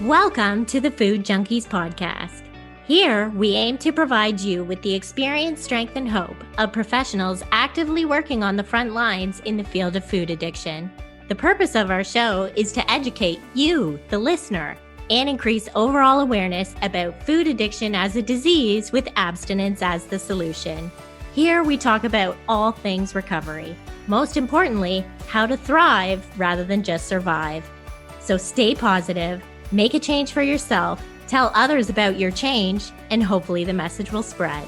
Welcome to the Food Junkies podcast. Here, we aim to provide you with the experience, strength, and hope of professionals actively working on the front lines in the field of food addiction. The purpose of our show is to educate you, the listener, and increase overall awareness about food addiction as a disease with abstinence as the solution. Here, we talk about all things recovery. Most importantly, how to thrive rather than just survive. So stay positive, make a change for yourself, tell others about your change, and hopefully the message will spread.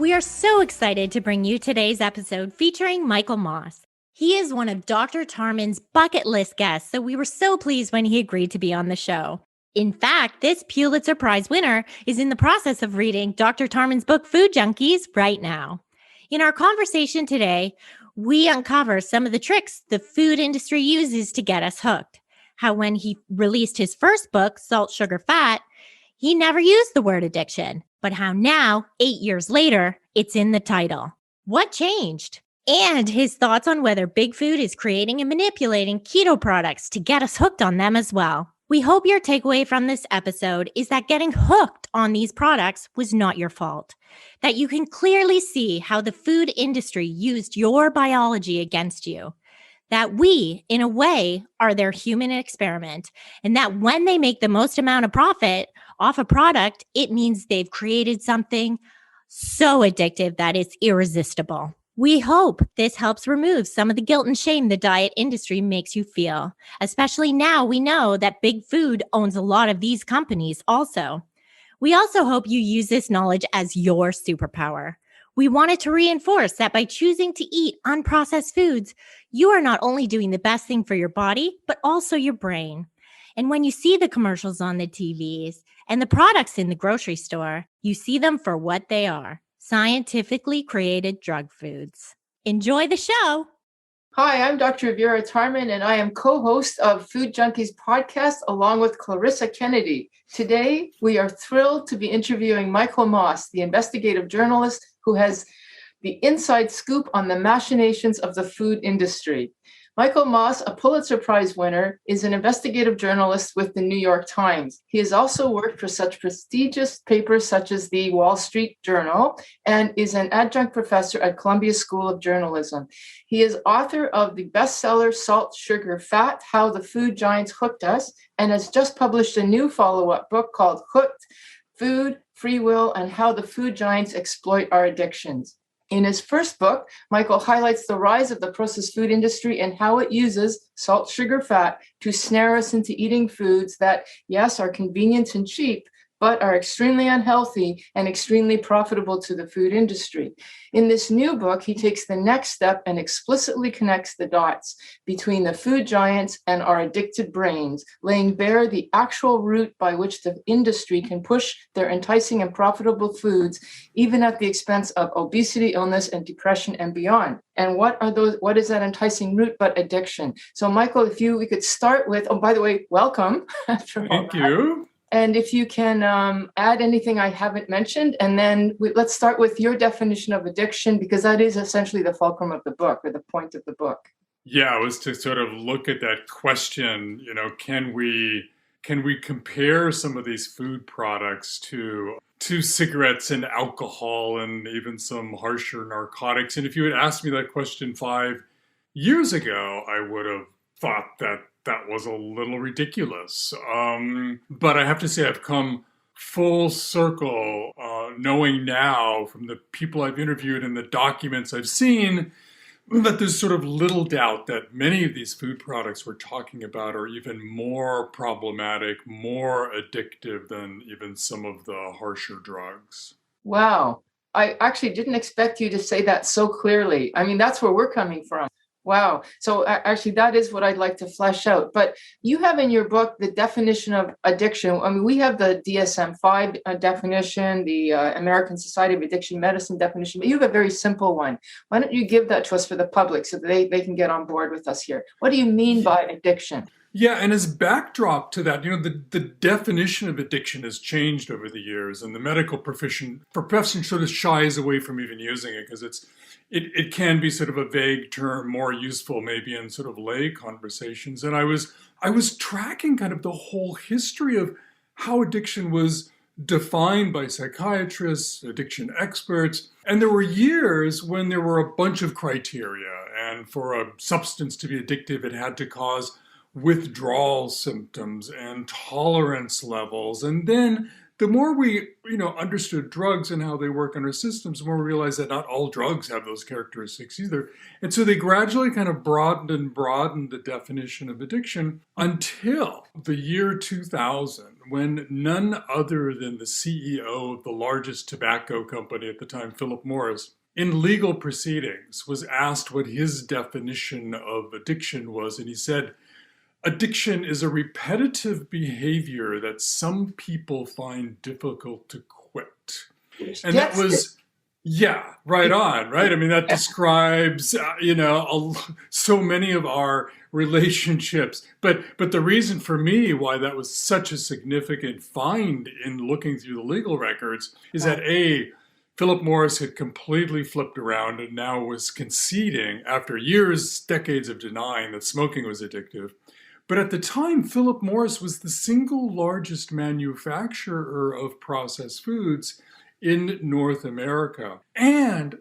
We are so excited to bring you today's episode featuring Michael Moss. He is one of Dr. Tarman's bucket list guests, so we were so pleased when he agreed to be on the show. In fact, this Pulitzer Prize winner is in the process of reading Dr. Tarman's book, Food Junkies, right now. In our conversation today, we uncover some of the tricks the food industry uses to get us hooked. How when he released his first book, Salt, Sugar, Fat, he never used the word addiction, but how now, 8 years later, it's in the title. What changed? And his thoughts on whether big food is creating and manipulating keto products to get us hooked on them as well. We hope your takeaway from this episode is that getting hooked on these products was not your fault, that you can clearly see how the food industry used your biology against you, that we, in a way, are their human experiment, and that when they make the most amount of profit off a product, it means they've created something so addictive that it's irresistible. We hope this helps remove some of the guilt and shame the diet industry makes you feel, especially now we know that big food owns a lot of these companies also. We also hope you use this knowledge as your superpower. We wanted to reinforce that by choosing to eat unprocessed foods, you are not only doing the best thing for your body, but also your brain. And when you see the commercials on the TVs and the products in the grocery store, you see them for what they are. Scientifically created drug foods. Enjoy the show. Hi, I'm Dr. Vera Tarman, and I am co-host of Food Junkies podcast along with Clarissa Kennedy. Today, we are thrilled to be interviewing Michael Moss, the investigative journalist who has the inside scoop on the machinations of the food industry. Michael Moss, a Pulitzer Prize winner, is an investigative journalist with the New York Times. He has also worked for such prestigious papers such as the Wall Street Journal and is an adjunct professor at Columbia School of Journalism. He is author of the bestseller Salt, Sugar, Fat, How the Food Giants Hooked Us, and has just published a new follow-up book called Hooked: Food, Free Will, and How the Food Giants Exploit Our Addictions. In his first book, Michael highlights the rise of the processed food industry and how it uses salt, sugar, fat to snare us into eating foods that, yes, are convenient and cheap, but are extremely unhealthy and extremely profitable to the food industry. In this new book, he takes the next step and explicitly connects the dots between the food giants and our addicted brains, laying bare the actual route by which the industry can push their enticing and profitable foods, even at the expense of obesity, illness, and depression and beyond. And what is that enticing route but addiction? So Michael, we could start with, oh, by the way, welcome. Thank you. And if you can add anything I haven't mentioned, and then let's start with your definition of addiction, because that is essentially the fulcrum of the book, or the point of the book. Yeah, it was to sort of look at that question, can we compare some of these food products to cigarettes and alcohol and even some harsher narcotics? And if you had asked me that question 5 years ago, I would have thought that was a little ridiculous. But I have to say I've come full circle, knowing now from the people I've interviewed and the documents I've seen that there's sort of little doubt that many of these food products we're talking about are even more problematic, more addictive than even some of the harsher drugs. Wow. I actually didn't expect you to say that so clearly. I mean, that's where we're coming from. Wow. So actually, that is what I'd like to flesh out. But you have in your book the definition of addiction. I mean, we have the DSM-5 definition, the American Society of Addiction Medicine definition, but you have a very simple one. Why don't you give that to us for the public so that they can get on board with us here? What do you mean by addiction? Yeah, and as backdrop to that, the definition of addiction has changed over the years, and the medical profession sort of shies away from even using it because it can be sort of a vague term, more useful maybe in sort of lay conversations. And I was tracking kind of the whole history of how addiction was defined by psychiatrists, addiction experts. And there were years when there were a bunch of criteria. And for a substance to be addictive, it had to cause withdrawal symptoms and tolerance levels. And then the more we, understood drugs and how they work in our systems, the more we realized that not all drugs have those characteristics either. And so they gradually kind of broadened the definition of addiction until the year 2000, when none other than the CEO of the largest tobacco company at the time, Philip Morris, in legal proceedings was asked what his definition of addiction was. And he said, addiction is a repetitive behavior that some people find difficult to quit. And that was, right on, right? I mean, that describes, so many of our relationships. But the reason for me why that was such a significant find in looking through the legal records is that Philip Morris had completely flipped around and now was conceding, after years, decades of denying that smoking was addictive. But at the time, Philip Morris was the single largest manufacturer of processed foods in North America. And,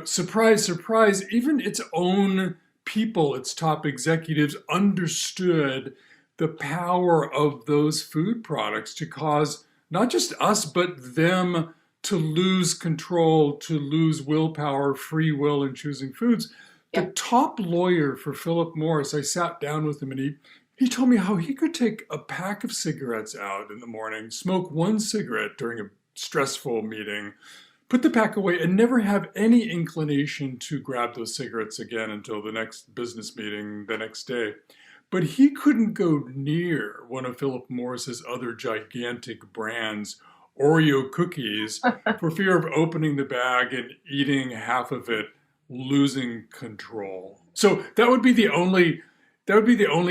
surprise, surprise, even its own people, its top executives, understood the power of those food products to cause not just us, but them to lose control, to lose willpower, free will in choosing foods. The top lawyer for Philip Morris, I sat down with him and he told me how he could take a pack of cigarettes out in the morning, smoke one cigarette during a stressful meeting, put the pack away, and never have any inclination to grab those cigarettes again until the next business meeting the next day. But he couldn't go near one of Philip Morris's other gigantic brands, Oreo cookies, for fear of opening the bag and eating half of it, losing control. So that would be the only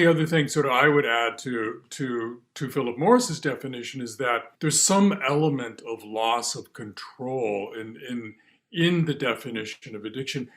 other thing sort of I would add to Philip Morris's definition, is that there's some element of loss of control in the definition of addiction.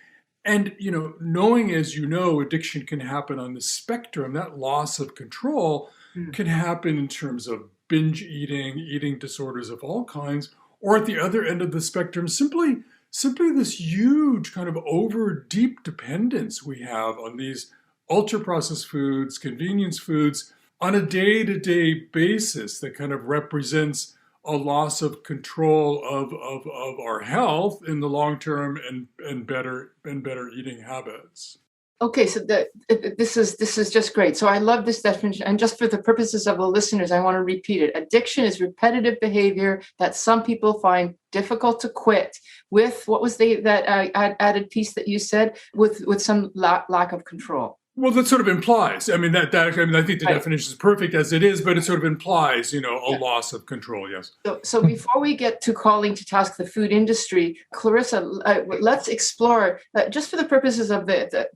And, knowing, as addiction can happen on the spectrum, that loss of control can happen in terms of binge eating disorders of all kinds, or at the other end of the spectrum, simply this huge kind of over deep dependence we have on these ultra-processed foods, convenience foods, on a day-to-day basis that kind of represents a loss of control of our health in the long term and better eating habits. Okay, so this is just great. So I love this definition. And just for the purposes of the listeners, I want to repeat it. Addiction is repetitive behavior that some people find difficult to quit with, what was that added piece that you said, with some lack of control? Well, that sort of implies, I think the definition is perfect as it is, but it sort of implies, a loss of control, yes. So before we get to calling to task the food industry, Clarissa, let's explore, just for the purposes of the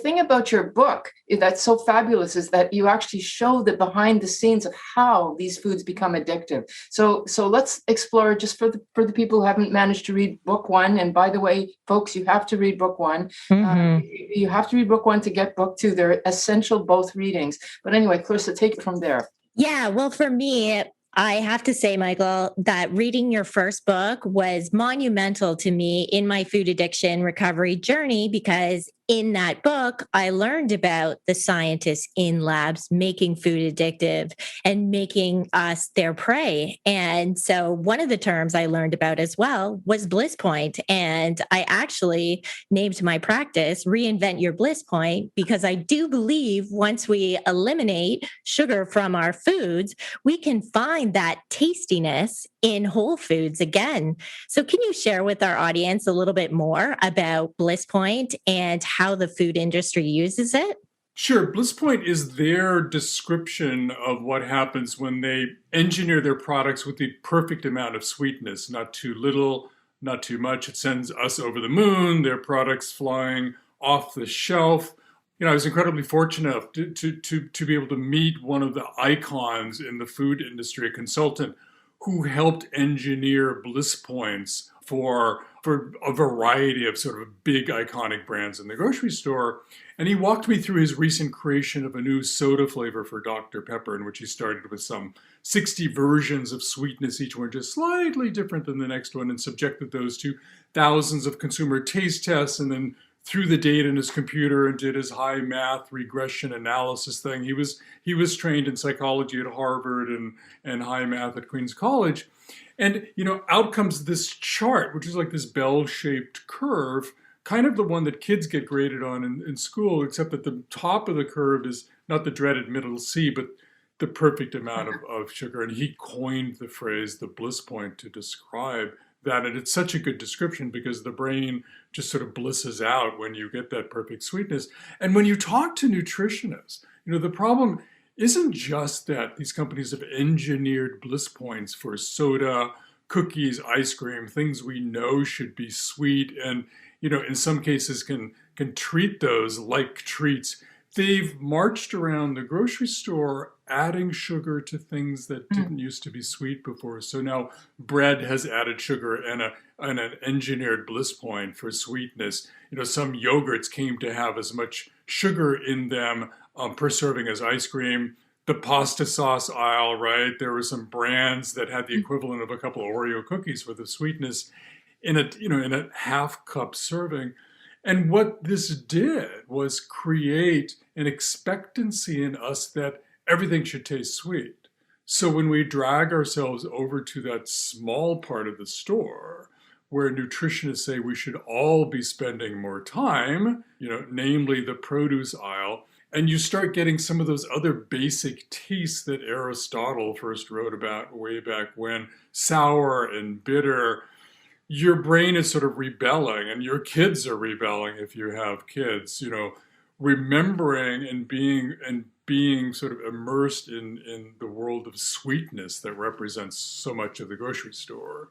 thing about your book that's so fabulous is that you actually show the behind the scenes of how these foods become addictive. So let's explore, just for the people who haven't managed to read book one. And by the way, folks, you have to read book one. Mm-hmm. You have to read book one to get book two. They're essential, both readings. But anyway, Clarissa, take it from there. Yeah, well, for me, I have to say, Michael, that reading your first book was monumental to me in my food addiction recovery journey, because in that book, I learned about the scientists in labs making food addictive and making us their prey. And so one of the terms I learned about as well was Bliss Point. And I actually named my practice Reinvent Your Bliss Point, because I do believe once we eliminate sugar from our foods, we can find that tastiness in whole foods again. So can you share with our audience a little bit more about Bliss Point and how the food industry uses it? Sure. Bliss Point is their description of what happens when they engineer their products with the perfect amount of sweetness, not too little, not too much. It sends us over the moon, their products flying off the shelf. I was incredibly fortunate to be able to meet one of the icons in the food industry, a consultant who helped engineer Bliss Points for a variety of sort of big iconic brands in the grocery store. And he walked me through his recent creation of a new soda flavor for Dr. Pepper, in which he started with some 60 versions of sweetness, each one just slightly different than the next one, and subjected those to thousands of consumer taste tests, and then threw the data in his computer and did his high math regression analysis thing. He was trained in psychology at Harvard and high math at Queens College. And, out comes this chart, which is like this bell-shaped curve, kind of the one that kids get graded on in school, except that the top of the curve is not the dreaded middle C, but the perfect amount of sugar. And he coined the phrase, the bliss point, to describe that. And it's such a good description because the brain just sort of blisses out when you get that perfect sweetness. And when you talk to nutritionists, the problem isn't just that these companies have engineered bliss points for soda, cookies, ice cream, things we know should be sweet, and in some cases can treat those like treats. They've marched around the grocery store adding sugar to things that didn't used to be sweet before. So now bread has added sugar and an engineered bliss point for sweetness. Some yogurts came to have as much sugar in them per serving as ice cream. The pasta sauce aisle, right? There were some brands that had the equivalent of a couple of Oreo cookies for the sweetness in a half cup serving. And what this did was create an expectancy in us that everything should taste sweet. So when we drag ourselves over to that small part of the store where nutritionists say we should all be spending more time, namely the produce aisle, and you start getting some of those other basic tastes that Aristotle first wrote about way back when, sour and bitter, your brain is sort of rebelling, and your kids are rebelling if you have kids, remembering and being sort of immersed in the world of sweetness that represents so much of the grocery store.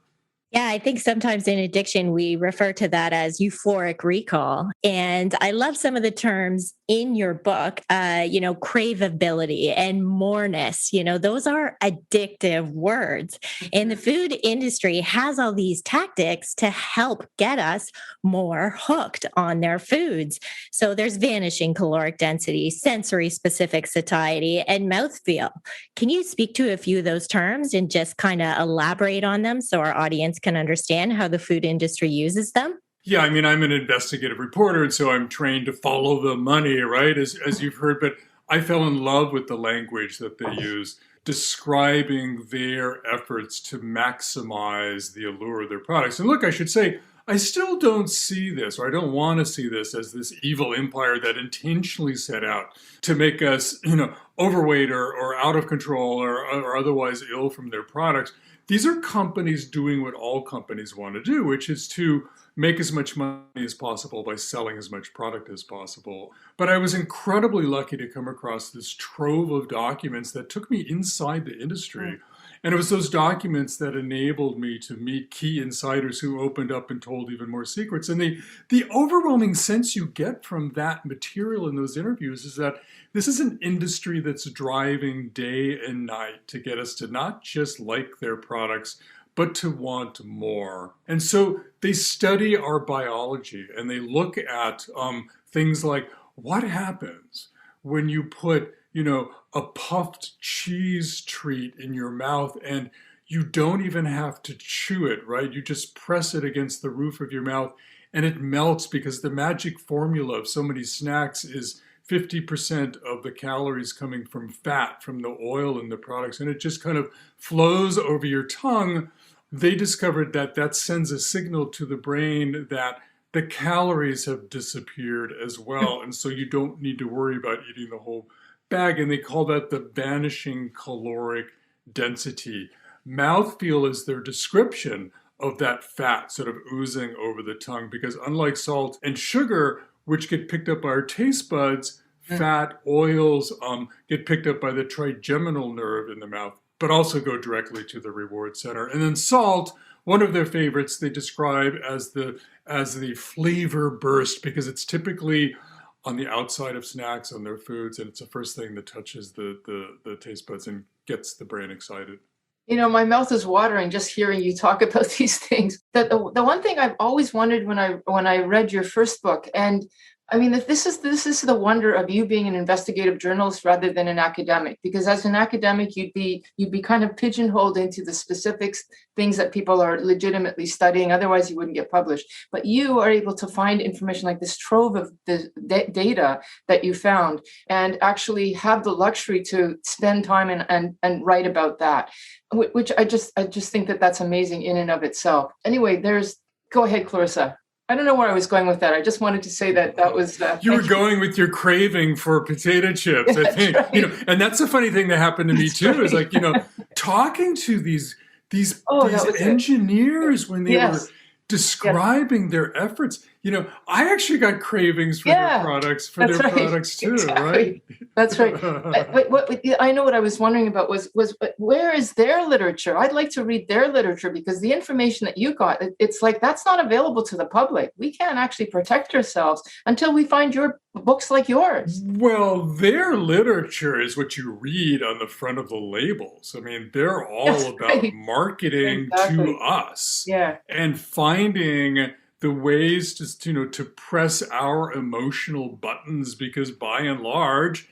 Yeah, I think sometimes in addiction, we refer to that as euphoric recall. And I love some of the terms in your book, craveability and moreness. Those are addictive words. And the food industry has all these tactics to help get us more hooked on their foods. So there's vanishing caloric density, sensory specific satiety, and mouthfeel. Can you speak to a few of those terms and just kind of elaborate on them so our audience can understand how the food industry uses them? Yeah, I'm an investigative reporter, and so I'm trained to follow the money, right, as you've heard. But I fell in love with the language that they use, describing their efforts to maximize the allure of their products. And look, I should say, I still don't see this, or I don't want to see this as this evil empire that intentionally set out to make us, overweight or out of control or otherwise ill from their products. These are companies doing what all companies want to do, which is to make as much money as possible by selling as much product as possible. But I was incredibly lucky to come across this trove of documents that took me inside the industry. And it was those documents that enabled me to meet key insiders who opened up and told even more secrets. And the overwhelming sense you get from that material in those interviews is that this is an industry that's driving day and night to get us to not just like their products, but to want more. And so they study our biology and they look at things like what happens when you put a puffed cheese treat in your mouth and you don't even have to chew it, right? You just press it against the roof of your mouth and it melts because the magic formula of so many snacks is 50% of the calories coming from fat, from the oil in the products, and it just kind of flows over your tongue. They discovered that sends a signal to the brain that the calories have disappeared as well, and so you don't need to worry about eating the whole bag, and they call that the vanishing caloric density. Mouthfeel is their description of that fat sort of oozing over the tongue, because unlike salt and sugar, which get picked up by our taste buds, fat, oils get picked up by the trigeminal nerve in the mouth, but also go directly to the reward center. And then salt, one of their favorites, they describe as the flavor burst, because it's typically on the outside of snacks, on their foods, and it's the first thing that touches the taste buds and gets the brain excited. My mouth is watering just hearing you talk about these things. The one thing I've always wondered when I read your first book, and I mean, if this is the wonder of you being an investigative journalist rather than an academic, because as an academic, you'd be kind of pigeonholed into the specifics, things that people are legitimately studying. Otherwise, you wouldn't get published. But you are able to find information like this trove of the data that you found, and actually have the luxury to spend time and write about that, which I just think that's amazing in and of itself. Anyway, go ahead, Clarissa. I don't know where I was going with that. I just wanted to say that was... you were going with your craving for potato chips, I think. Right. And that's a funny thing that happened to me too, right. Is like, talking to these engineers when they were describing their efforts. I actually got cravings for their products, products too, right? That's right. What I know what I was wondering about was where is their literature? I'd like to read their literature, because the information that you got, it's like that's not available to the public. We can't actually protect ourselves until we find your books like yours. Well, their literature is what you read on the front of the labels. I mean, they're all about marketing to us and finding the ways to press our emotional buttons, because by and large,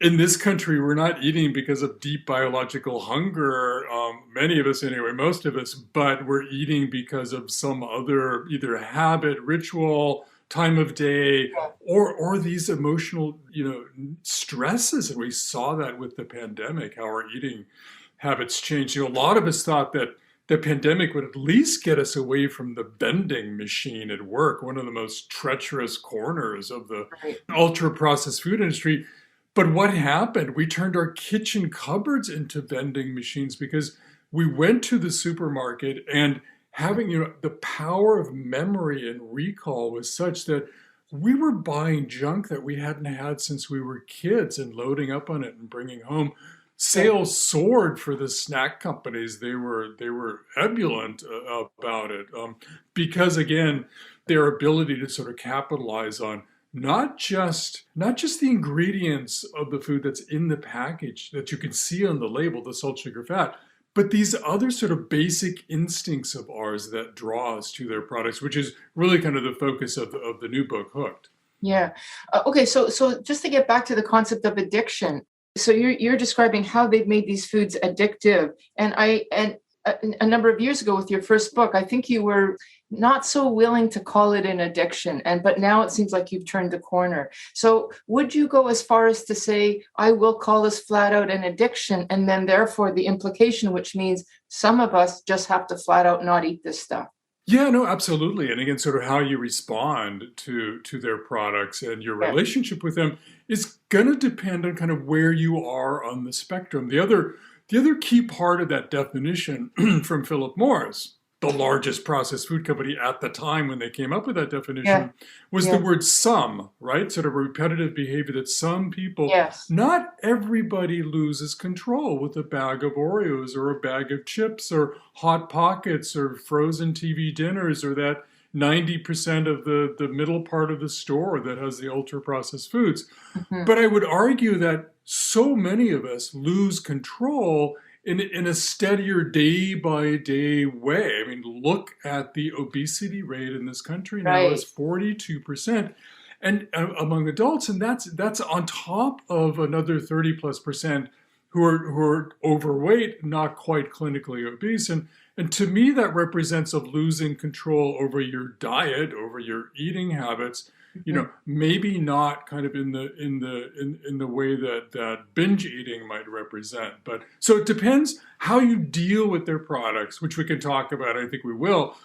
in this country, we're not eating because of deep biological hunger, many of us anyway, most of us, but we're eating because of some other either habit, ritual, time of day, or these emotional, stresses. And we saw that with the pandemic, how our eating habits changed. A lot of us thought that the pandemic would at least get us away from the vending machine at work, one of the most treacherous corners of the ultra-processed food industry. But what happened? We turned our kitchen cupboards into vending machines, because we went to the supermarket, and having the power of memory and recall was such that we were buying junk that we hadn't had since we were kids and loading up on it and bringing home. Sales soared for the snack companies. They were ebullient about it, because again, their ability to sort of capitalize on not just the ingredients of the food that's in the package that you can see on the label, the salt, sugar, fat, but these other sort of basic instincts of ours that draw us to their products, which is really kind of the focus of the new book, Hooked. Yeah. Okay. So just to get back to the concept of addiction. So you're describing how they've made these foods addictive. And a number of years ago with your first book, I think you were not so willing to call it an addiction. But now it seems like you've turned the corner. So would you go as far as to say, I will call this flat out an addiction, and then therefore the implication, which means some of us just have to flat out not eat this stuff? Yeah, no, absolutely. And again, sort of how you respond to their products and your relationship with them is going to depend on kind of where you are on the spectrum. The other key part of that definition from Philip Morris, the largest processed food company at the time when they came up with that definition, was the word some, right? Sort of repetitive behavior that some people, not everybody loses control with a bag of Oreos or a bag of chips or Hot Pockets or frozen TV dinners, or that 90% of the middle part of the store that has the ultra processed foods. Mm-hmm. But I would argue that so many of us lose control in a steadier day-by-day way. I mean, look at the obesity rate in this country now is 42%, and among adults, and that's on top of another 30+% who are overweight, not quite clinically obese, and to me that represents of losing control over your diet, over your eating habits. Maybe not kind of in the way that binge eating might represent. But so it depends how you deal with their products, which we can talk about. I think we will.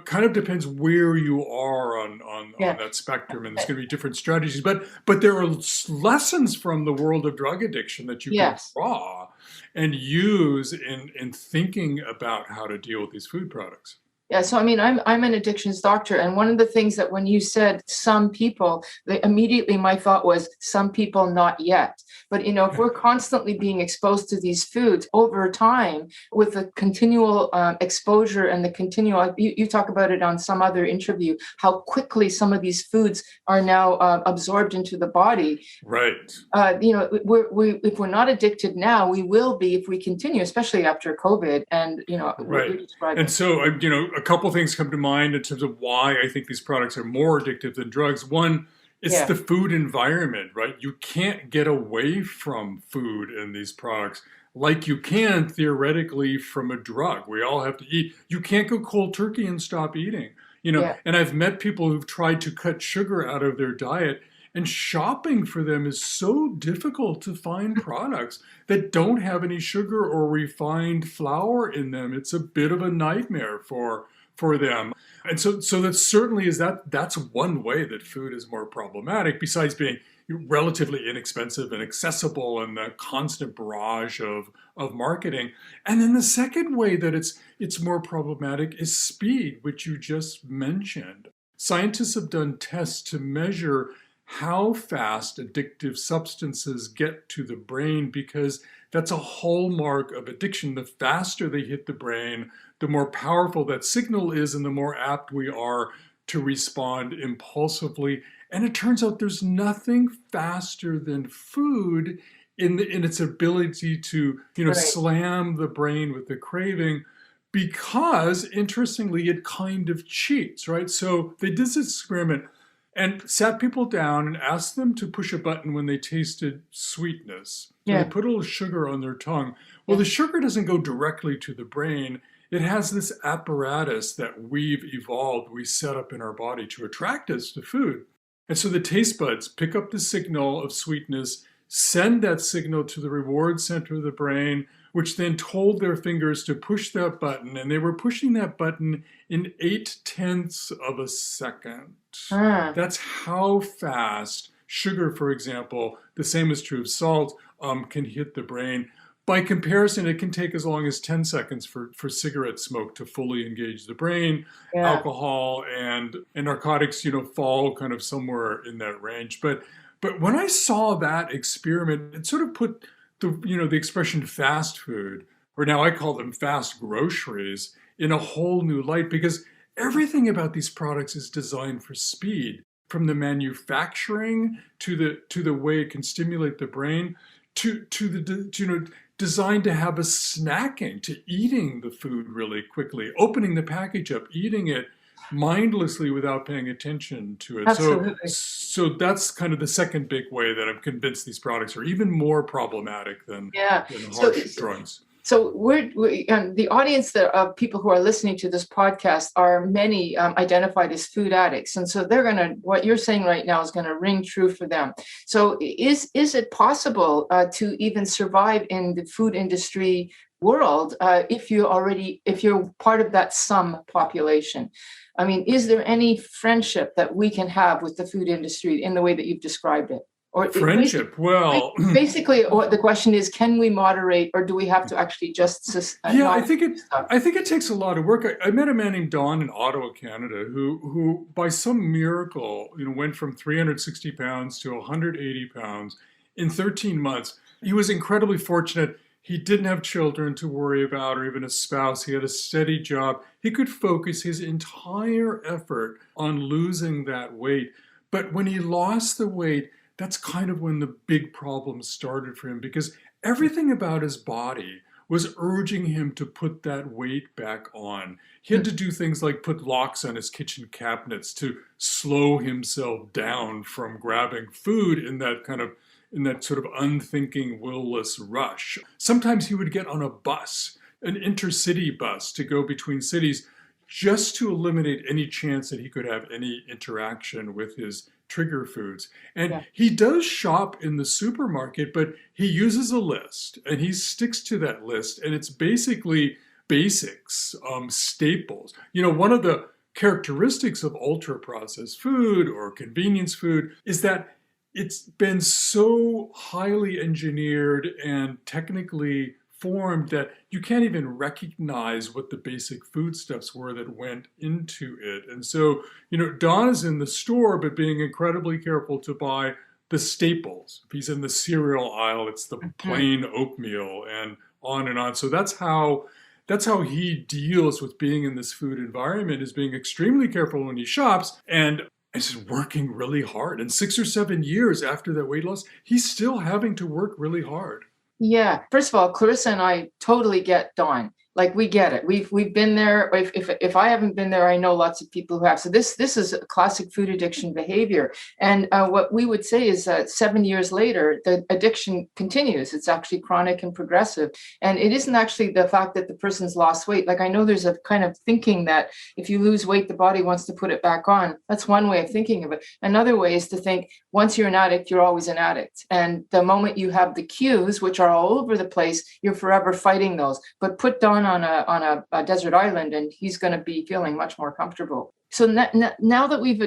Kind of depends where you are on that spectrum, and there's going to be different strategies. But there are lessons from the world of drug addiction that you can draw and use in thinking about how to deal with these food products. Yeah, so I mean, I'm an addictions doctor, and one of the things that when you said some people, immediately my thought was some people not yet. But if we're constantly being exposed to these foods over time with the continual exposure and the continual, you talk about it on some other interview, how quickly some of these foods are now absorbed into the body. Right. If we're not addicted now, we will be if we continue, especially after COVID. And Right. And so, a couple things come to mind in terms of why I think these products are more addictive than drugs. One, it's the food environment, right? You can't get away from food in these products like you can theoretically from a drug. We all have to eat. You can't go cold turkey and stop eating, and I've met people who've tried to cut sugar out of their diet. And shopping for them is so difficult to find products that don't have any sugar or refined flour in them. It's a bit of a nightmare for them. And so that certainly that's one way that food is more problematic, besides being relatively inexpensive and accessible and the constant barrage of marketing. And then the second way that it's more problematic is speed, which you just mentioned. Scientists have done tests to measure how fast addictive substances get to the brain, because that's a hallmark of addiction. The faster they hit the brain, the more powerful that signal is and the more apt we are to respond impulsively. And it turns out there's nothing faster than food in its ability to slam the brain with the craving, because interestingly it kind of cheats, right? So they did this experiment and sat people down and asked them to push a button when they tasted sweetness. So they put a little sugar on their tongue. Well, the sugar doesn't go directly to the brain. It has this apparatus that we've evolved, we set up in our body to attract us to food. And so the taste buds pick up the signal of sweetness, send that signal to the reward center of the brain, which then told their fingers to push that button. And they were pushing that button in 0.8 of a second. That's how fast sugar, for example, the same is true of salt, can hit the brain. By comparison, it can take as long as 10 seconds for cigarette smoke to fully engage the brain. Alcohol and narcotics, fall kind of somewhere in that range. But when I saw that experiment, it sort of put the expression fast food, or now I call them fast groceries, in a whole new light, because everything about these products is designed for speed, from the manufacturing to the way it can stimulate the brain to the designed to have us snacking, to eating the food really quickly, opening the package up, eating it mindlessly without paying attention to it. Absolutely. So that's kind of the second big way that I'm convinced these products are even more problematic than harsh drugs. So the audience of people who are listening to this podcast are many identified as food addicts. And so what you're saying right now is going to ring true for them. So is it possible to even survive in the food industry world if you're part of that some population? I mean, is there any friendship that we can have with the food industry in the way that you've described it? Or friendship? Basically, the question is, can we moderate, or do we have to actually just? I think it takes a lot of work. I met a man named Don in Ottawa, Canada, who by some miracle, went from 360 pounds to 180 pounds in 13 months. He was incredibly fortunate. He didn't have children to worry about or even a spouse. He had a steady job. He could focus his entire effort on losing that weight. But when he lost the weight, that's kind of when the big problems started for him, because everything about his body was urging him to put that weight back on. He had to do things like put locks on his kitchen cabinets to slow himself down from grabbing food in that sort of unthinking, will-less rush. Sometimes he would get on a bus, an intercity bus, to go between cities just to eliminate any chance that he could have any interaction with his trigger foods. And he does shop in the supermarket, but he uses a list and he sticks to that list. And it's basically basics, staples. One of the characteristics of ultra-processed food or convenience food is that it's been so highly engineered and technically formed that you can't even recognize what the basic foodstuffs were that went into it. And so, Don is in the store, but being incredibly careful to buy the staples. If he's in the cereal aisle, it's the plain oatmeal and on and on. So that's how he deals with being in this food environment, is being extremely careful when he shops. And it's just working really hard. And 6 or 7 years after that weight loss, he's still having to work really hard. Yeah. First of all, Clarissa and I totally get Don. Like, we get it. We've been there. If I haven't been there, I know lots of people who have. So this is a classic food addiction behavior. And what we would say is that 7 years later, the addiction continues. It's actually chronic and progressive. And it isn't actually the fact that the person's lost weight. Like, I know there's a kind of thinking that if you lose weight, the body wants to put it back on. That's one way of thinking of it. Another way is to think, once you're an addict, you're always an addict. And the moment you have the cues, which are all over the place, you're forever fighting those. But put Don on a desert island, and he's going to be feeling much more comfortable. So now that we've,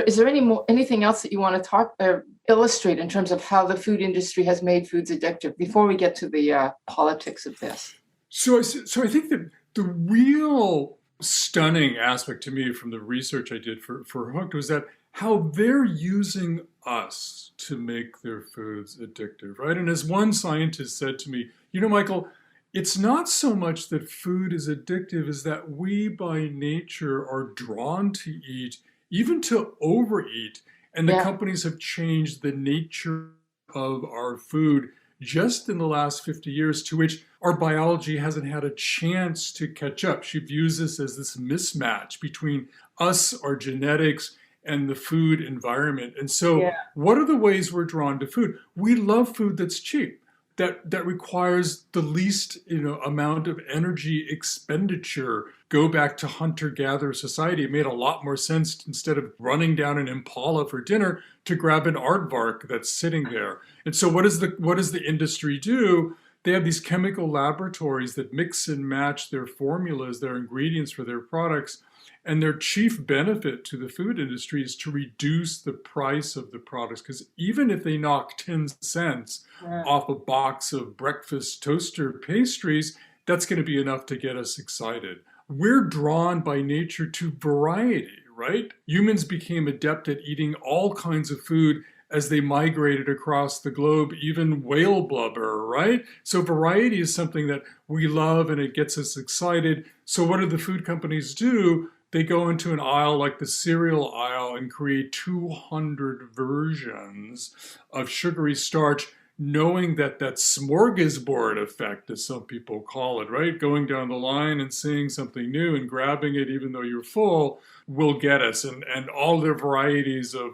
is there anything else that you want to talk or illustrate in terms of how the food industry has made foods addictive before we get to the politics of this? So I think that the real stunning aspect to me from the research I did for Hooked was that how they're using us to make their foods addictive, right? And as one scientist said to me, Michael, it's not so much that food is addictive as that we by nature are drawn to eat, even to overeat. And the companies have changed the nature of our food just in the last 50 years, to which our biology hasn't had a chance to catch up. She views this as this mismatch between us, our genetics, and the food environment. And so what are the ways we're drawn to food? We love food that's cheap. That requires the least amount of energy expenditure. Go back to hunter-gatherer society. It made a lot more sense, instead of running down an impala for dinner, to grab an aardvark that's sitting there. And so what does the industry do? They have these chemical laboratories that mix and match their formulas, their ingredients for their products. And their chief benefit to the food industry is to reduce the price of the products. Because even if they knock 10 cents off a box of breakfast toaster pastries, that's going to be enough to get us excited. We're drawn by nature to variety, right? Humans became adept at eating all kinds of food as they migrated across the globe, even whale blubber, right? So variety is something that we love, and it gets us excited. So what do the food companies do? They go into an aisle like the cereal aisle and create 200 versions of sugary starch, knowing that smorgasbord effect, as some people call it, right? Going down the line and seeing something new and grabbing it even though you're full will get us. And all the varieties of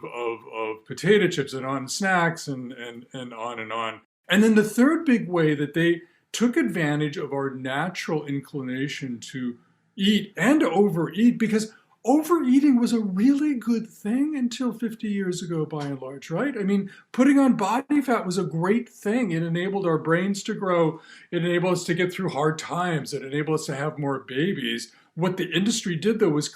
potato chips and on snacks and on and on. And then the third big way that they took advantage of our natural inclination to eat and overeat, because overeating was a really good thing until 50 years ago, by and large, right? I mean, putting on body fat was a great thing. It enabled our brains to grow. It enabled us to get through hard times. It enabled us to have more babies. What the industry did, though, was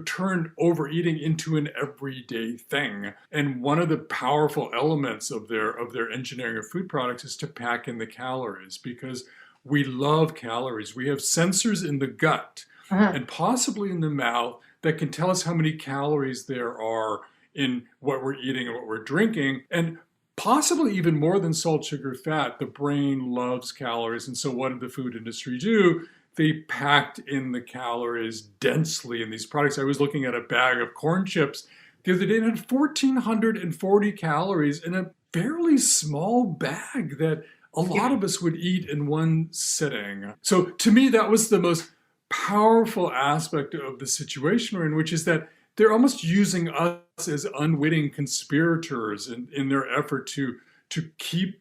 turn overeating into an everyday thing. And one of the powerful elements of their engineering of food products is to pack in the calories, because we love calories. We have sensors in the gut and possibly in the mouth that can tell us how many calories there are in what we're eating and what we're drinking. And possibly even more than salt, sugar, fat, the brain loves calories. And so what did the food industry do? They packed in the calories densely in these products. I was looking at a bag of corn chips the other day, and it had 1,440 calories in a fairly small bag that a lot of us would eat in one sitting. So to me, that was the most powerful aspect of the situation we're in, which is that they're almost using us as unwitting conspirators in their effort to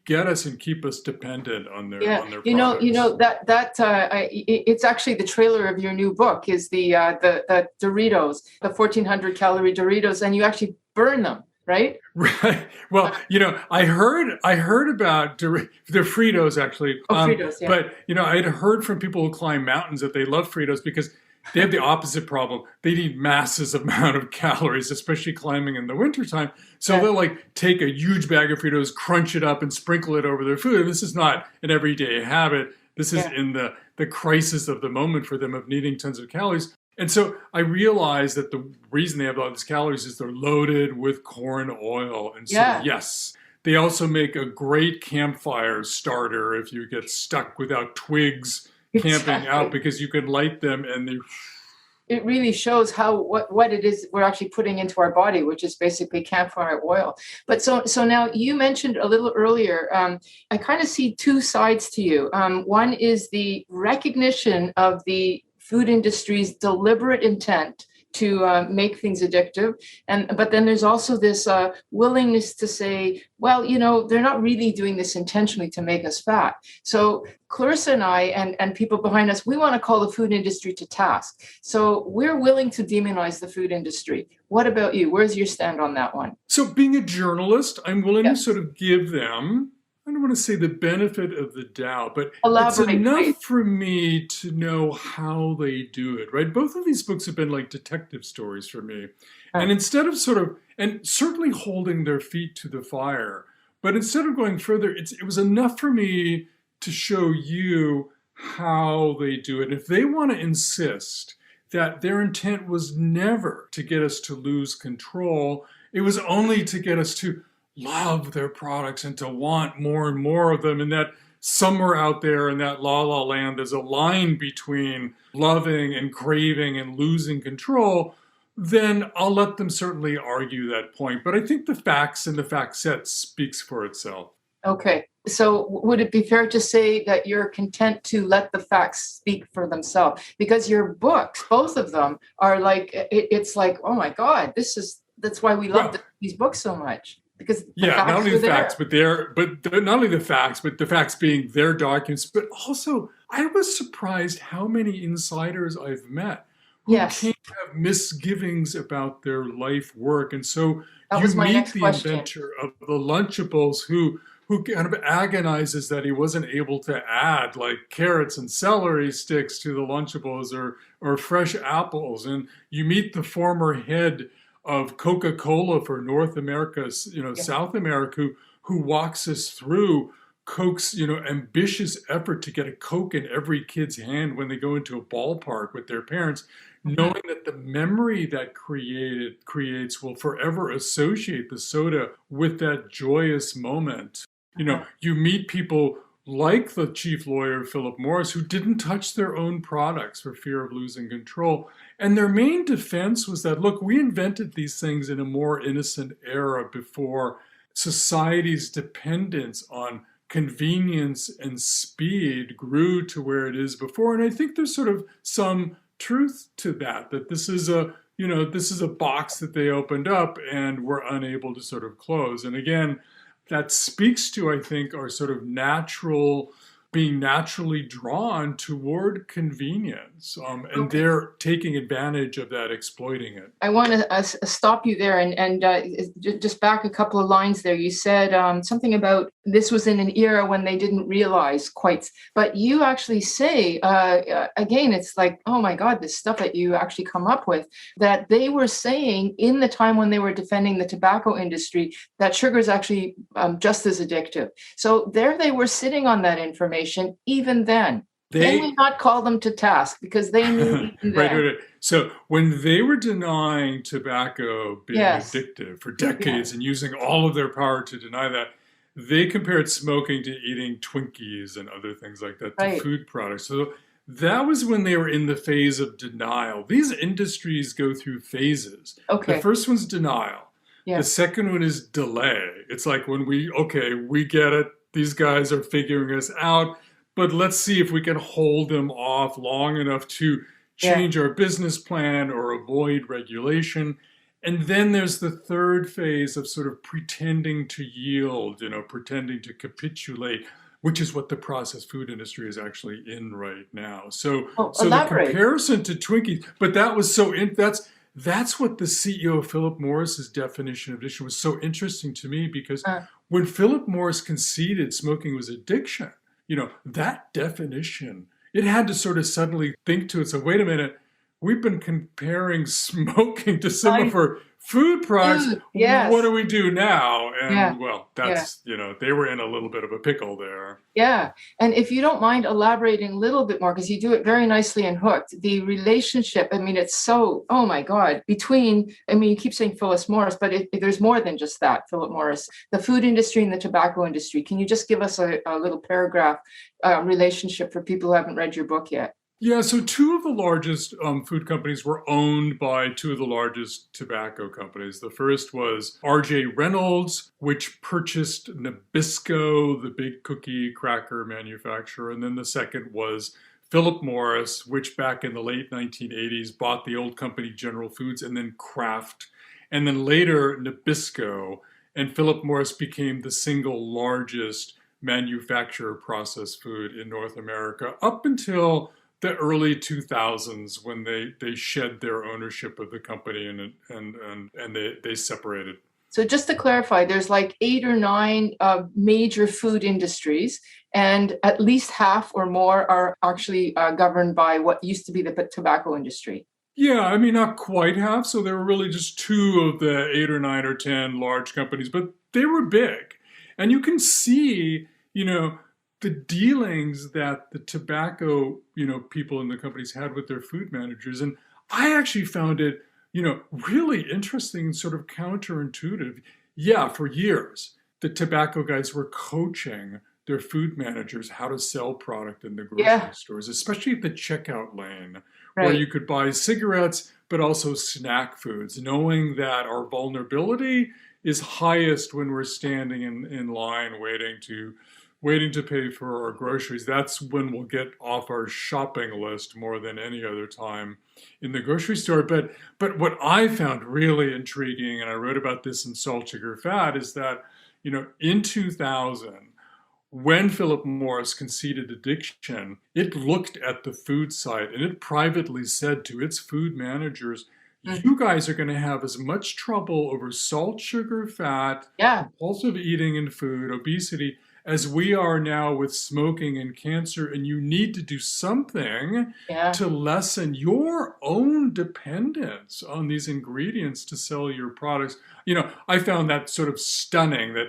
get us and keep us dependent on their products. It's actually the trailer of your new book is the Doritos, the 1,400 calorie Doritos, and you actually burn them. Right. Right. Well, I heard about the Fritos, actually. Fritos, yeah. But, I had heard from people who climb mountains that they love Fritos because They have the opposite problem. They need massive amount of calories, especially climbing in the wintertime. So they'll like take a huge bag of Fritos, crunch it up and sprinkle it over their food. And this is not an everyday habit. This is in the crisis of the moment for them of needing tons of calories. And so I realized that the reason they have all these calories is they're loaded with corn oil. And so, yes, they also make a great campfire starter if you get stuck without twigs camping out, because you can light them and they... It really shows how what it is we're actually putting into our body, which is basically campfire oil. But so now you mentioned a little earlier, I kind of see two sides to you. One is the recognition of the food industry's deliberate intent to make things addictive. But then there's also this willingness to say, well, you know, they're not really doing this intentionally to make us fat. So Clarissa and I and people behind us, we want to call the food industry to task. So we're willing to demonize the food industry. What about you? Where's your stand on that one? So being a journalist, I'm willing to sort of give them, I don't want to say the benefit of the doubt, but it's enough for me to know how they do it, right? Both of these books have been like detective stories for me. And instead of sort of, and certainly holding their feet to the fire, but instead of going further, it was enough for me to show you how they do it. If they want to insist that their intent was never to get us to lose control, it was only to get us to love their products and to want more and more of them, and that somewhere out there in that la la land there's a line between loving and craving and losing control, then I'll let them certainly argue that point. But I think the facts and the fact set speaks for itself. Okay. So would it be fair to say that you're content to let the facts speak for themselves? Because your books, both of them, are like, it's like, oh my God, that's why we love these books so much. Because not only the facts, but not only the facts, but the facts being their documents. But also, I was surprised how many insiders I've met who came to have misgivings about their life work, and so you meet the inventor of the Lunchables who kind of agonizes that he wasn't able to add like carrots and celery sticks to the Lunchables or fresh apples, and you meet the former head of Coca-Cola for North America, South America, who walks us through Coke's, ambitious effort to get a Coke in every kid's hand when they go into a ballpark with their parents, knowing that the memory that creates will forever associate the soda with that joyous moment. You meet people like the chief lawyer, Philip Morris, who didn't touch their own products for fear of losing control. And their main defense was that, look, we invented these things in a more innocent era before society's dependence on convenience and speed grew to where it is before. And I think there's sort of some truth to that this is a box that they opened up and were unable to sort of close. And again, that speaks to, I think, our sort of being naturally drawn toward convenience. And they're taking advantage of that, exploiting it. I want to stop you there and just back a couple of lines there. You said something about this was in an era when they didn't realize quite, but you actually say, again, it's like, oh my God, this stuff that you actually come up with, that they were saying in the time when they were defending the tobacco industry, that sugar is actually just as addictive. So there they were sitting on that information even then. Can we not call them to task because they knew even then. Right. So when they were denying tobacco being addictive for decades and using all of their power to deny that, they compared smoking to eating Twinkies and other things like that to food products. So that was when they were in the phase of denial. These industries go through phases. The first one's denial. The second one is delay. It's like when we get it. These guys are figuring us out, but let's see if we can hold them off long enough to change our business plan or avoid regulation. And then there's the third phase of sort of pretending to yield, pretending to capitulate, which is what the processed food industry is actually in right now. So the comparison to Twinkies, but that was that's what the CEO of Philip Morris's definition of addiction was so interesting to me, because when Philip Morris conceded smoking was addiction, that definition, it had to sort of suddenly think to itself, wait a minute, we've been comparing smoking to some of our food products. Yes. What do we do now? And Yeah. they were in a little bit of a pickle there. Yeah. And if you don't mind elaborating a little bit more, because you do it very nicely in Hooked, the relationship, I mean, it's so, oh my God, you keep saying Phyllis Morris, but there's more than just that, Philip Morris, the food industry and the tobacco industry. Can you just give us a little paragraph relationship for people who haven't read your book yet? Yeah, so two of the largest food companies were owned by two of the largest tobacco companies. The first was R.J. Reynolds, which purchased Nabisco, the big cookie cracker manufacturer. And then the second was Philip Morris, which back in the late 1980s bought the old company General Foods and then Kraft. And then later Nabisco, and Philip Morris became the single largest manufacturer of processed food in North America up until the early 2000s, when they shed their ownership of the company and they separated. So just to clarify, there's like 8 or 9 major food industries, and at least half or more are actually governed by what used to be the tobacco industry. Yeah, I mean, not quite half. So there were really just 2 of the 8 or 9 or 10 large companies, but they were big. And you can see, the dealings that the tobacco, people in the companies had with their food managers. And I actually found it, really interesting and sort of counterintuitive. Yeah, for years, the tobacco guys were coaching their food managers how to sell product in the grocery stores, especially at the checkout lane, where you could buy cigarettes, but also snack foods, knowing that our vulnerability is highest when we're standing in line waiting to pay for our groceries. That's when we'll get off our shopping list more than any other time in the grocery store. But what I found really intriguing, and I wrote about this in Salt, Sugar, Fat, is that, in 2000, when Philip Morris conceded addiction, it looked at the food side and it privately said to its food managers, you guys are going to have as much trouble over salt, sugar, fat, compulsive eating and food, obesity, as we are now with smoking and cancer, and you need to do something to lessen your own dependence on these ingredients to sell your products. I found that sort of stunning that,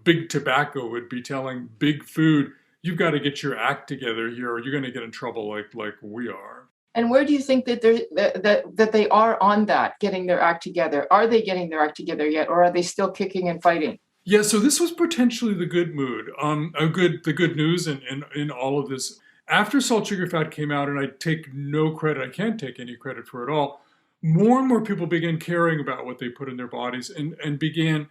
big tobacco would be telling big food, you've got to get your act together here or you're going to get in trouble like we are. And where do you think that they are on that, getting their act together? Are they getting their act together yet, or are they still kicking and fighting? Yeah, so this was potentially the good mood, the good news in all of this. After Salt, Sugar, Fat came out, and I take no credit, I can't take any credit for it all, more and more people began caring about what they put in their bodies and began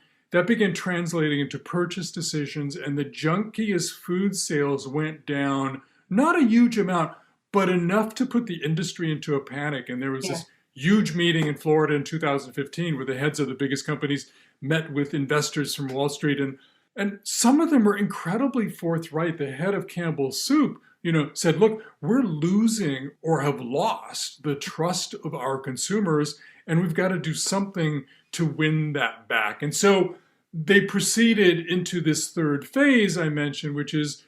translating into purchase decisions, and the Junkies food sales went down, not a huge amount, but enough to put the industry into a panic. And there was this huge meeting in Florida in 2015 where the heads of the biggest companies met with investors from Wall Street, and some of them were incredibly forthright. The head of Campbell's Soup, said, look, we're losing or have lost the trust of our consumers, and we've got to do something to win that back. And so they proceeded into this third phase I mentioned, which is,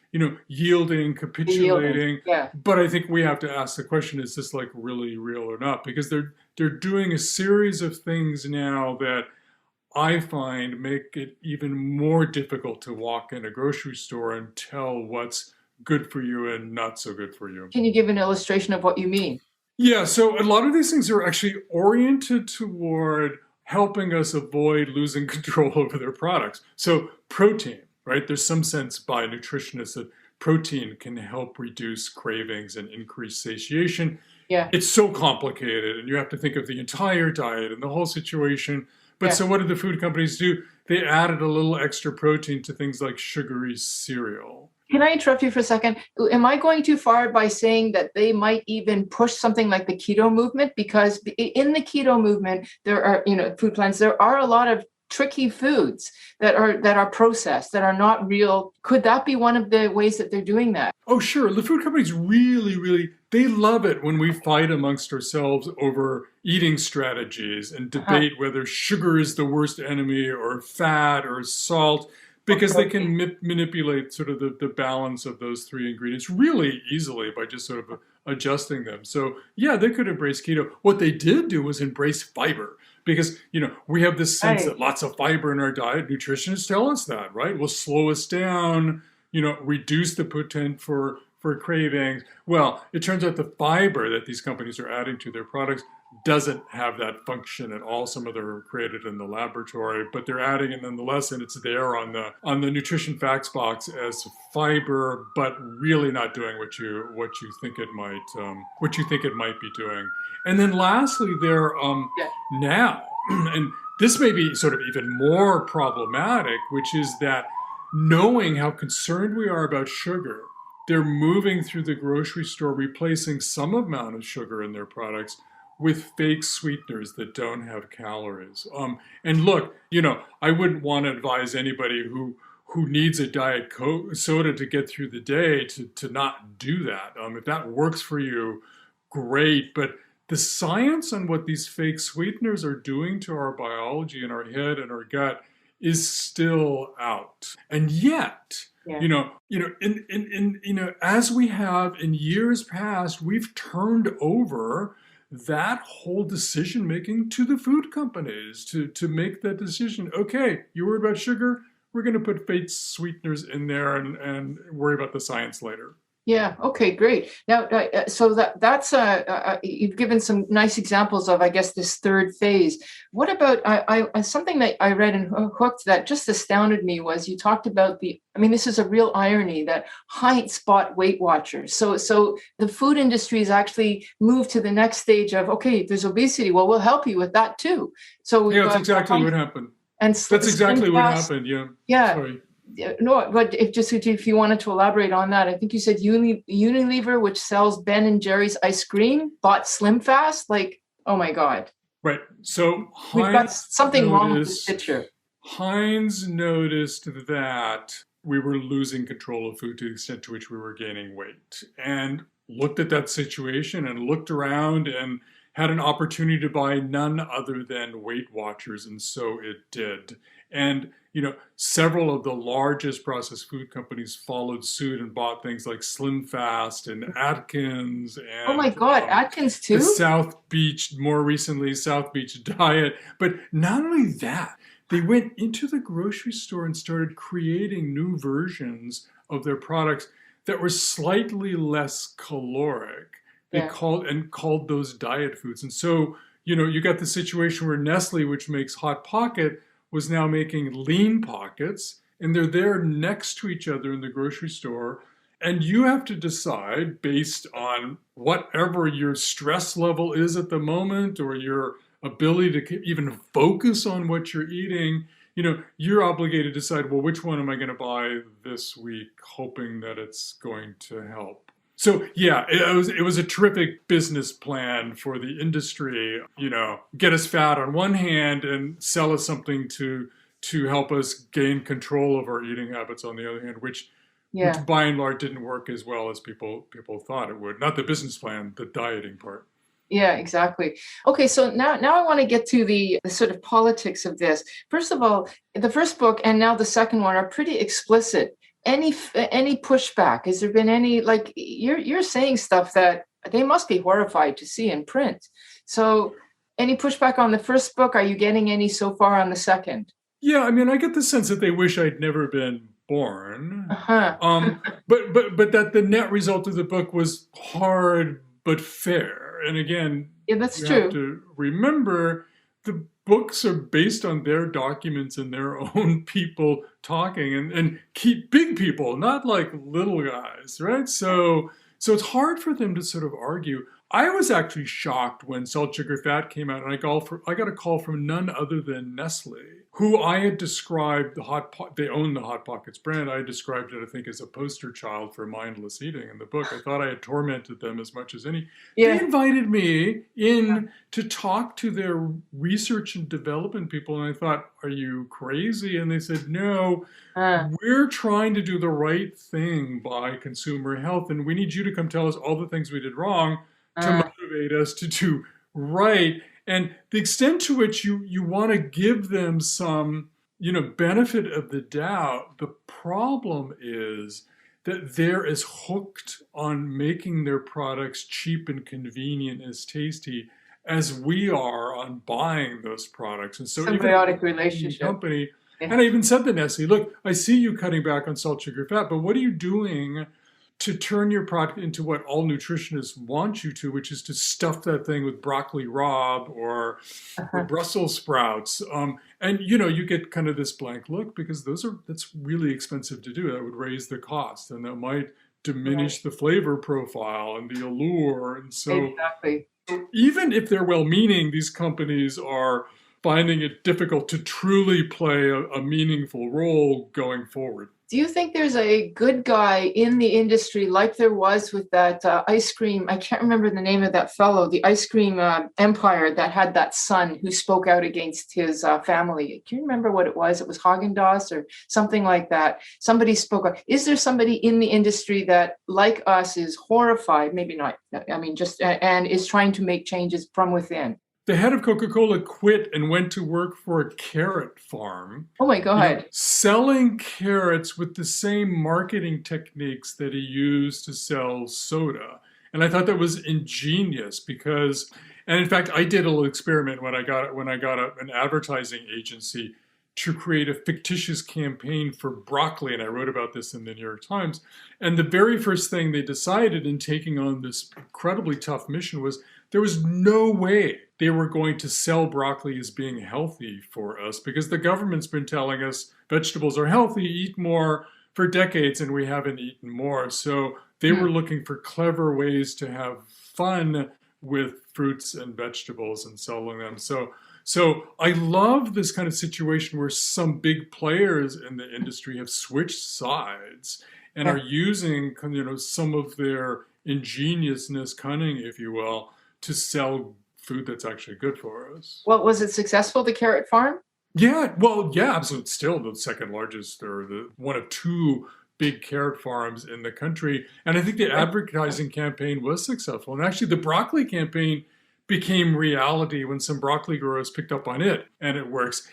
yielding, capitulating. Yeah. But I think we have to ask the question, is this like really real or not? Because they're doing a series of things now that I find make it even more difficult to walk in a grocery store and tell what's good for you and not so good for you. Can you give an illustration of what you mean? Yeah, so a lot of these things are actually oriented toward helping us avoid losing control over their products. So protein, right? There's some sense by nutritionists that protein can help reduce cravings and increase satiation. Yeah. It's so complicated, and you have to think of the entire diet and the whole situation. But so what did the food companies do? They added a little extra protein to things like sugary cereal. Can I interrupt you for a second? Am I going too far by saying that they might even push something like the keto movement? Because in the keto movement, there are, food plans, there are a lot of tricky foods that are processed, that are not real. Could that be one of the ways that they're doing that? Oh, sure. The food companies really, they love it when we fight amongst ourselves over eating strategies and debate whether sugar is the worst enemy or fat or salt, because they can manipulate sort of the balance of those three ingredients really easily by just sort of adjusting them. So yeah, they could embrace keto. What they did do was embrace fiber. Because, we have this sense that lots of fiber in our diet, nutritionists tell us that, right? Will slow us down, reduce the potential for cravings. Well, it turns out the fiber that these companies are adding to their products doesn't have that function at all. Some of them are created in the laboratory, but they're adding it nonetheless, and it's there on the nutrition facts box as fiber, but really not doing what you think it might be doing. And then lastly, they're now, and this may be sort of even more problematic, which is that knowing how concerned we are about sugar, they're moving through the grocery store, replacing some amount of sugar in their products with fake sweeteners that don't have calories. And look, I wouldn't want to advise anybody who needs a Diet Coke soda to get through the day to not do that. If that works for you, great. But the science on what these fake sweeteners are doing to our biology and our head and our gut is still out. And yet, as we have in years past, we've turned over that whole decision making to the food companies to make that decision. Okay, you worry about sugar? We're going to put fake sweeteners in there and worry about the science later. Yeah. Okay. Great. Now, so that's you've given some nice examples of, I guess, this third phase. What about I something that I read in Hooked that just astounded me was you talked about this is a real irony that Heinz bought Weight Watchers. So the food industry has actually moved to the next stage of, okay, there's obesity. Well, we'll help you with that too. So that's exactly what happened. And that's exactly what happened. Yeah. Yeah. Sorry. No, but if you wanted to elaborate on that, I think you said Unilever, which sells Ben and Jerry's ice cream, bought Slim Fast. Like, oh my God! Right. So we've got something wrong with this picture. Heinz noticed that we were losing control of food to the extent to which we were gaining weight, and looked at that situation and looked around and had an opportunity to buy none other than Weight Watchers, and so it did. And several of the largest processed food companies followed suit and bought things like Slim Fast and Atkins. And, oh my God, Atkins too? More recently, South Beach Diet. But not only that, they went into the grocery store and started creating new versions of their products that were slightly less caloric. They called those diet foods. And so, you got the situation where Nestle, which makes Hot Pocket, was now making Lean Pockets, and they're there next to each other in the grocery store. And you have to decide based on whatever your stress level is at the moment or your ability to even focus on what you're eating. You're obligated to decide, well, which one am I going to buy this week, hoping that it's going to help. So yeah, it was a terrific business plan for the industry, get us fat on one hand and sell us something to help us gain control of our eating habits on the other hand, which by and large didn't work as well as people thought it would. Not the business plan, the dieting part. Yeah, exactly. Okay, so now I want to get to the sort of politics of this. First of all, the first book and now the second one are pretty explicit. Any pushback? Has there been any, like, you're saying stuff that they must be horrified to see in print. So any pushback on the first book? Are you getting any so far on the second? Yeah, I get the sense that they wish I'd never been born. Uh-huh. But that the net result of the book was hard but fair. And again, that's you true. have to remember the books are based on their documents and their own people talking and keep big people, not like little guys, right? So it's hard for them to sort of argue. I was actually shocked when Salt, Sugar, Fat came out, and I got a call from none other than Nestle, who I had described they own the Hot Pockets brand. I had described it, I think, as a poster child for mindless eating in the book. I thought I had tormented them as much as any. Yeah. They invited me in to talk to their research and development people, and I thought, are you crazy? And they said, no, we're trying to do the right thing by consumer health, and we need you to come tell us all the things we did wrong to motivate us to do right. And the extent to which you want to give them some, benefit of the doubt, the problem is that they're as hooked on making their products cheap and convenient and as tasty as we are on buying those products. And so symbiotic relationship. Company, and I even said to Nestle, look, I see you cutting back on salt, sugar, fat, but what are you doing to turn your product into what all nutritionists want you to, which is to stuff that thing with broccoli rabe or Brussels sprouts? And you get kind of this blank look because that's really expensive to do. That would raise the cost, and that might diminish the flavor profile and the allure. And so, so even if they're well-meaning, these companies are finding it difficult to truly play a meaningful role going forward. Do you think there's a good guy in the industry like there was with that ice cream? I can't remember the name of that fellow, the ice cream empire that had that son who spoke out against his family. Can you remember what it was? It was Haagen-Dazs or something like that. Somebody spoke out. Is there somebody in the industry that, like us, is horrified, maybe not, I mean, just, and is trying to make changes from within? The head of Coca-Cola quit and went to work for a carrot farm. Oh my God. Selling carrots with the same marketing techniques that he used to sell soda. And I thought that was ingenious because, and in fact, I did a little experiment when I got an advertising agency to create a fictitious campaign for broccoli. And I wrote about this in the New York Times. And the very first thing they decided in taking on this incredibly tough mission was there was no way they were going to sell broccoli as being healthy for us because the government's been telling us vegetables are healthy, eat more for decades, and we haven't eaten more. So they were looking for clever ways to have fun with fruits and vegetables and selling them. So I love this kind of situation where some big players in the industry have switched sides and are using some of their ingeniousness, cunning, if you will, to sell food that's actually good for us. Well, was it successful, the carrot farm? Yeah, well, yeah, absolutely. Still the second largest, or the one of two big carrot farms in the country. And I think the advertising campaign was successful. And actually the broccoli campaign became reality when some broccoli growers picked up on it, and it works.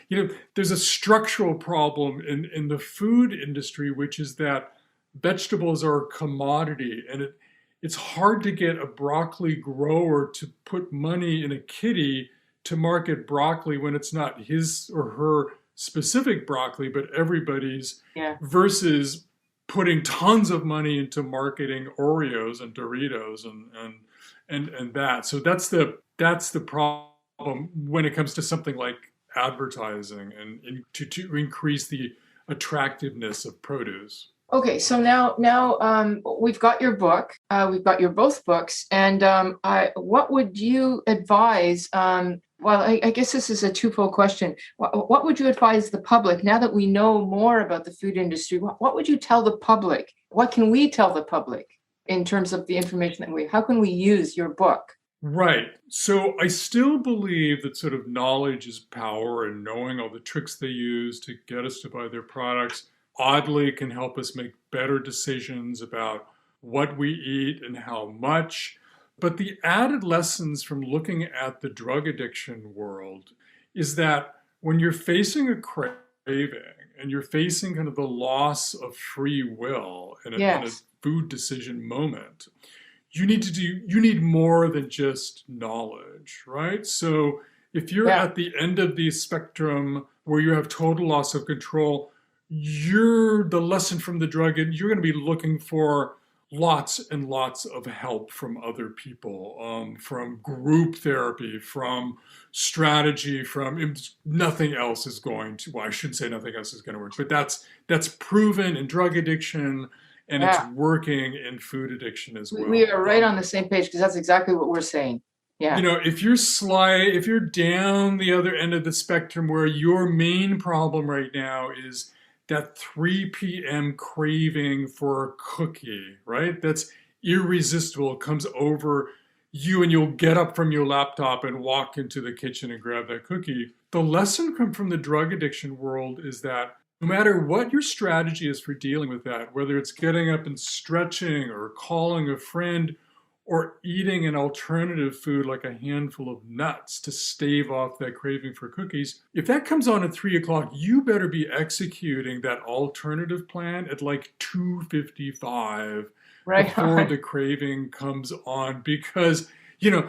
There's a structural problem in the food industry, which is that vegetables are a commodity, and it's hard to get a broccoli grower to put money in a kitty to market broccoli when it's not his or her specific broccoli, but everybody's, versus putting tons of money into marketing Oreos and Doritos and that. So that's the problem when it comes to something like advertising and to increase the attractiveness of produce. Okay, so now we've got your book, we've got your both books, and what would you advise? Well, I guess this is a twofold question. What would you advise the public now that we know more about the food industry? What would you tell the public? What can we tell the public in terms of the information that how can we use your book? Right. So I still believe that sort of knowledge is power, and knowing all the tricks they use to get us to buy their products oddly can help us make better decisions about what we eat and how much. But the added lessons from looking at the drug addiction world is that when you're facing a craving and you're facing kind of the loss of free will in a food decision moment, you need more than just knowledge, right? So if you're at the end of the spectrum where you have total loss of control, the lesson from the drug, and you're going to be looking for lots and lots of help from other people, from group therapy, from strategy, from nothing else is going to, well, I shouldn't say nothing else is going to work, but that's proven in drug addiction, and it's working in food addiction as well. We are right on the same page because that's exactly what we're saying. Yeah. If you're down the other end of the spectrum where your main problem right now is that 3 p.m. craving for a cookie, right? That's irresistible. It comes over you and you'll get up from your laptop and walk into the kitchen and grab that cookie. The lesson from the drug addiction world is that no matter what your strategy is for dealing with that, whether it's getting up and stretching or calling a friend or eating an alternative food like a handful of nuts to stave off that craving for cookies, if that comes on at 3 o'clock, you better be executing that alternative plan at like 2:55 Right before on. the craving comes on. Because,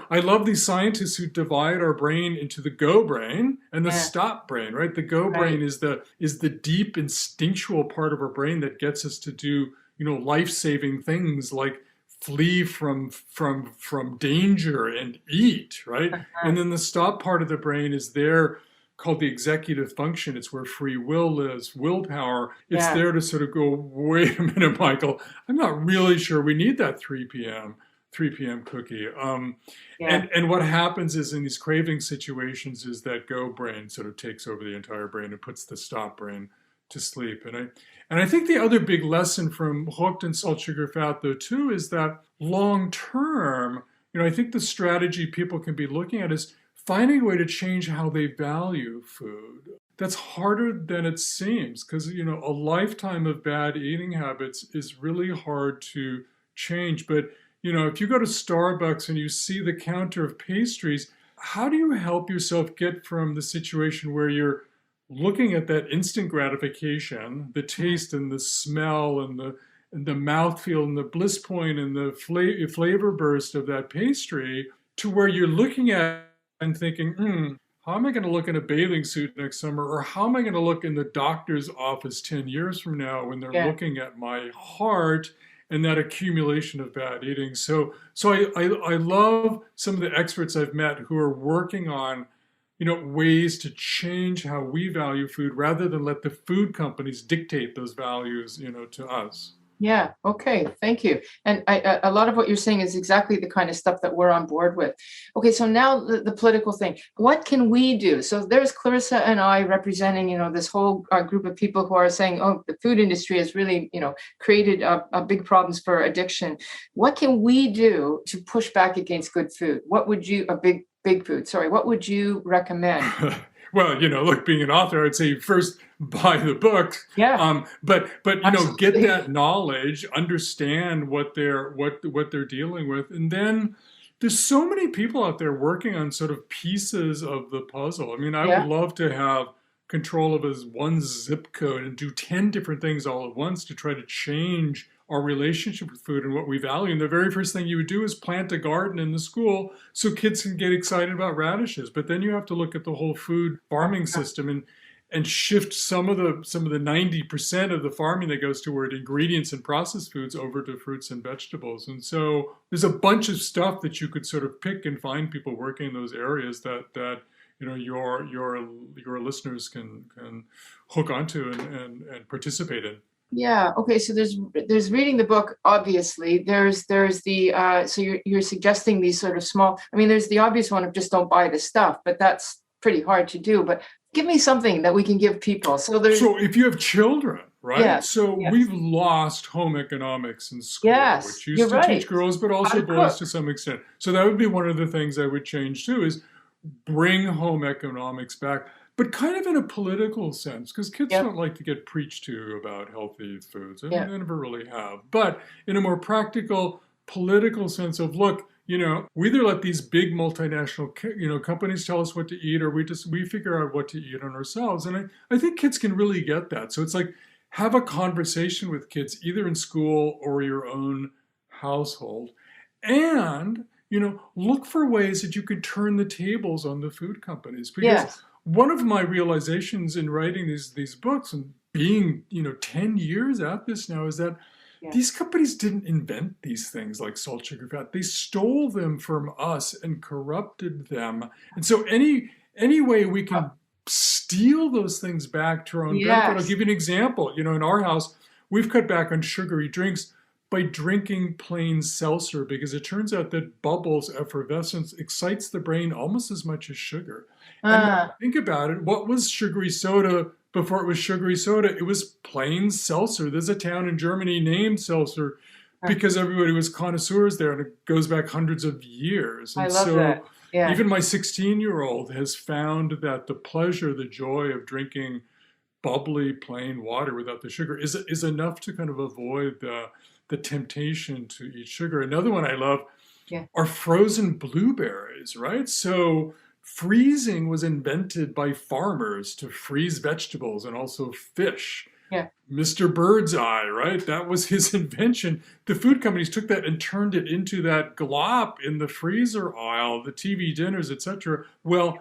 I love these scientists who divide our brain into the go brain and the Yeah, stop brain, right? The go right. brain is the deep instinctual part of our brain that gets us to do, life-saving things like flee from danger and eat, right? Uh-huh. And then the stop part of the brain is there, called the executive function. It's where free will lives, willpower. It's Yeah, there to sort of go, wait a minute, Michael, I'm not really sure we need that 3 p.m. cookie. yeah. And what happens is, in these craving situations, is that go brain sort of takes over the entire brain and puts the stop brain to sleep. And I think the other big lesson from hooked and salt, sugar, fat, though, too, is that long term, I think the strategy people can be looking at is finding a way to change how they value food. That's harder than it seems, because, a lifetime of bad eating habits is really hard to change. But, if you go to Starbucks and you see the counter of pastries, how do you help yourself get from the situation where you're looking at that instant gratification, the taste and the smell and the mouthfeel and the bliss point and the flavor burst of that pastry, to where you're looking at and thinking, how am I going to look in a bathing suit next summer? Or how am I going to look in the doctor's office 10 years from now when they're Yeah. looking at my heart and that accumulation of bad eating? So I love some of the experts I've met who are working on ways to change how we value food rather than let the food companies dictate those values, to us. Yeah. Okay. Thank you. And a lot of what you're saying is exactly the kind of stuff that we're on board with. Okay. So now the political thing. What can we do? So there's Clarissa and I representing, this whole group of people who are saying, oh, the food industry has really, created big problems for addiction. What can we do to push back against good food? What would you, big food, sorry, what would you recommend? Well, look, being an author, I'd say first buy the book. Yeah, But get absolutely. that knowledge, understand what they're dealing with, and then there's so many people out there working on sort of pieces of the puzzle. I mean, I would Yeah. love to have control of as one zip code and do 10 different things all at once to try to change our relationship with food and what we value. And the very first thing you would do is plant a garden in the school so kids can get excited about radishes. But then you have to look at the whole food farming system and shift some of the 90% of the farming that goes toward ingredients and processed foods over to fruits and vegetables. And so there's a bunch of stuff that you could sort of pick and find people working in those areas that your listeners can hook onto and participate in. Yeah. Okay. So there's reading the book. Obviously, there's the so you're suggesting these sort of small. I mean, there's the obvious one of just don't buy the stuff, but that's pretty hard to do. But give me something that we can give people. So there's So if you have children, right? yes, So yes, we've lost home economics in school, yes. which You're used to right. teach girls, but How also to boys cook. to some extent. So that would be one of the things I would change too, is bring home economics back, but kind of in a political sense, because kids Yep. don't like to get preached to about healthy foods, and Yeah. they never really have. But in a more practical, political sense of, look, we either let these big multinational, companies tell us what to eat, or we figure out what to eat on ourselves. And I think kids can really get that. So it's like, have a conversation with kids, either in school or your own household, and look for ways that you can turn the tables on the food companies. Because Yes. one of my realizations in writing these books and being 10 years at this now is that Yeah. these companies didn't invent these things like salt, sugar, fat. They stole them from us and corrupted them. And so any way we can steal those things back to our own benefit. I'll Yes. give you an example. In our house, we've cut back on sugary drinks by drinking plain seltzer, because it turns out that bubbles, effervescence, excites the brain almost as much as sugar. And when Uh, you think about it, what was sugary soda before it was sugary soda? It was plain seltzer. There's a town in Germany named Seltzer because everybody was connoisseurs there, and it goes back hundreds of years. I And love so that. Yeah. even my 16-year-old has found that the pleasure, the joy of drinking bubbly plain water without the sugar is enough to kind of avoid the temptation to eat sugar. Another one I love Yeah. are frozen blueberries, right? So freezing was invented by farmers to freeze vegetables and also fish. Yeah. Mr. Birdseye, right? That was his invention. The food companies took that and turned it into that glop in the freezer aisle, the TV dinners, etc. Well,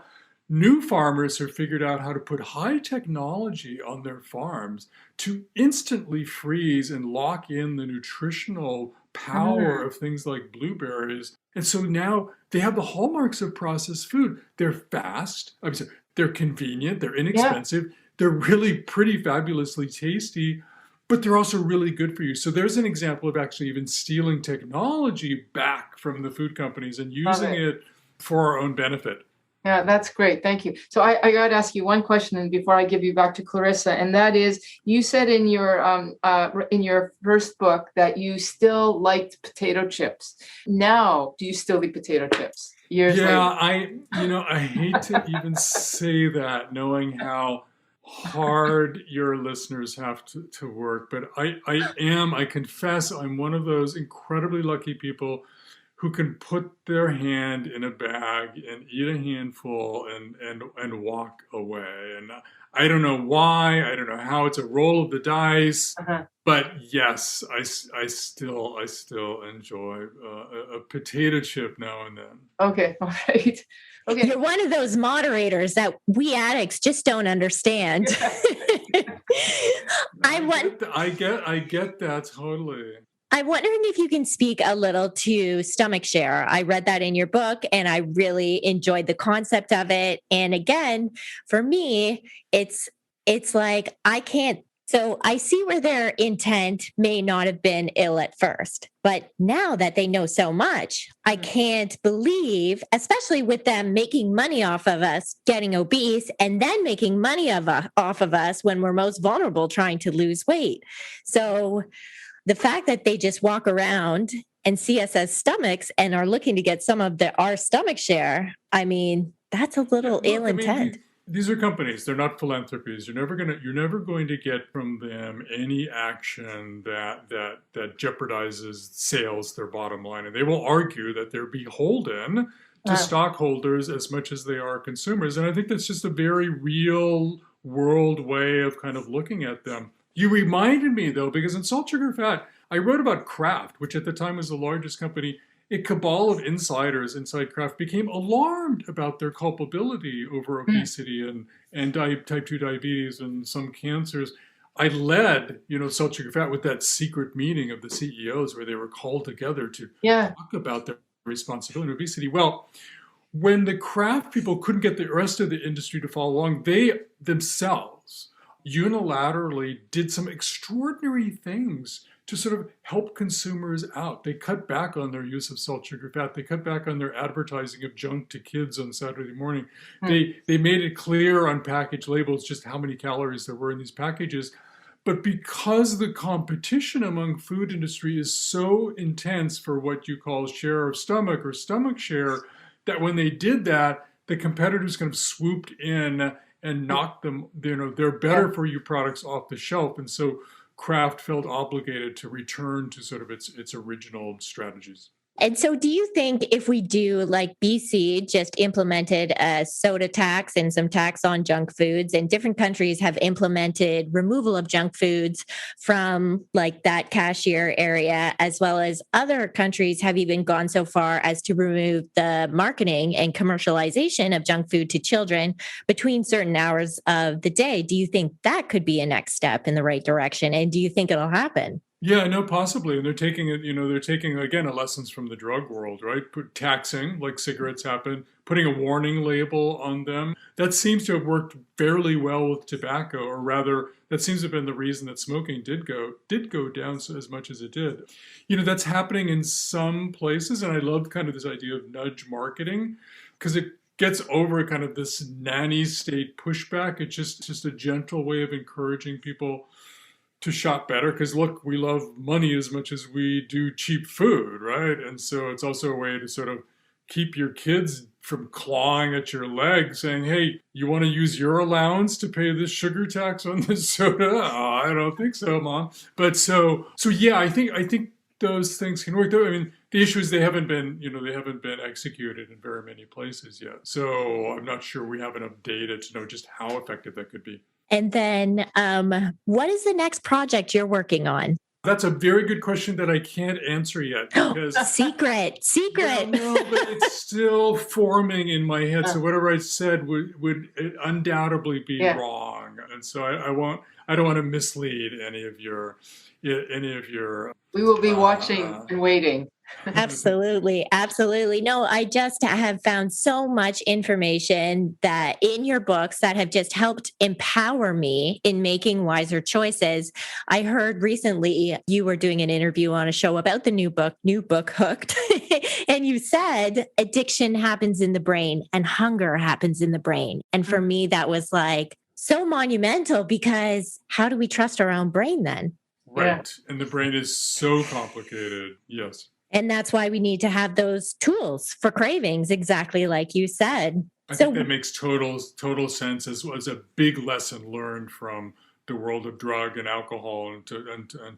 new farmers have figured out how to put high technology on their farms to instantly freeze and lock in the nutritional power of things like blueberries. And so now they have the hallmarks of processed food. They're fast, I'm sorry, they're convenient, they're inexpensive, they're really pretty fabulously tasty, but they're also really good for you. So there's an example of actually even stealing technology back from the food companies and using it for our own benefit. Yeah, that's great. Thank you. So I got to ask you one question and before I give you back to Clarissa, and that is, you said in your first book that you still liked potato chips. Now, do you still eat potato chips years later? I hate to even say that, knowing how hard your listeners have to work, but I confess, I'm one of those incredibly lucky people who can put their hand in a bag and eat a handful and walk away. And I don't know why, I don't know how, it's a roll of the dice, but yes, I still enjoy a potato chip now and then. Okay, all right. Okay. You're one of those moderators that we addicts just don't understand. I get that totally. I'm wondering if you can speak a little to stomach share. I read that in your book and I really enjoyed the concept of it. And again, for me, it's like I can't. So I see where their intent may not have been ill at first, but now that they know so much, I can't believe, especially with them making money off of us getting obese and then making money off of us when we're most vulnerable trying to lose weight. So the fact that they just walk around and see us as stomachs and are looking to get some of our stomach share, I mean, that's a little ill intent. These are companies; they're not philanthropies. You're never going to get from them any action that jeopardizes sales, their bottom line, and they will argue that they're beholden to stockholders as much as they are consumers. And I think that's just a very real world way of kind of looking at them. You reminded me, though, because in Salt, Sugar, Fat, I wrote about Kraft, which at the time was the largest company. A cabal of insiders inside Kraft became alarmed about their culpability over obesity and type 2 diabetes and some cancers. I led, Salt, Sugar, Fat with that secret meeting of the CEOs where they were called together to talk about their responsibility in obesity. Well, when the Kraft people couldn't get the rest of the industry to follow along, they themselves unilaterally did some extraordinary things to sort of help consumers out. They cut back on their use of salt, sugar, fat. They cut back on their advertising of junk to kids on Saturday morning. They made it clear on package labels just how many calories there were in these packages. But because the competition among food industry is so intense for what you call share of stomach or stomach share, that when they did that, the competitors kind of swooped in and knocked them, their better for you products off the shelf. And so Kraft felt obligated to return to sort of its original strategies. And so do you think if we do like BC just implemented a soda tax and some tax on junk foods, and different countries have implemented removal of junk foods from like that cashier area, as well as other countries have even gone so far as to remove the marketing and commercialization of junk food to children between certain hours of the day? Do you think that could be a next step in the right direction? And do you think it'll happen? Yeah, no, possibly. And they're taking it, they're taking, again, lessons from the drug world, right? Taxing, like cigarettes happen, putting a warning label on them. That seems to have worked fairly well with tobacco, or rather, that seems to have been the reason that smoking did go down as much as it did. That's happening in some places. And I love kind of this idea of nudge marketing, because it gets over kind of this nanny state pushback. It's just a gentle way of encouraging people to shop better, because look, we love money as much as we do cheap food, right? And so it's also a way to sort of keep your kids from clawing at your leg saying, hey, you want to use your allowance to pay this sugar tax on this soda? Oh, I don't think so, Mom. But so yeah, I think those things can work. I mean, The issue is they haven't been executed in very many places yet. So I'm not sure we have enough data to know just how effective that could be. And then what is the next project you're working on? That's a very good question that I can't answer yet because secret. No, but it's still forming in my head. So whatever I said would undoubtedly be wrong, and so I won't. I don't want to mislead any of your. We will be watching and waiting. Absolutely. No, I just have found so much information that in your books that have just helped empower me in making wiser choices. I heard recently you were doing an interview on a show about the new book, Hooked. And you said addiction happens in the brain and hunger happens in the brain. And for me, that was like so monumental because how do we trust our own brain then? Right. Yeah. And the brain is so complicated. Yes. And that's why we need to have those tools for cravings, exactly like you said. I think that makes total sense as a big lesson learned from the world of drug and alcohol and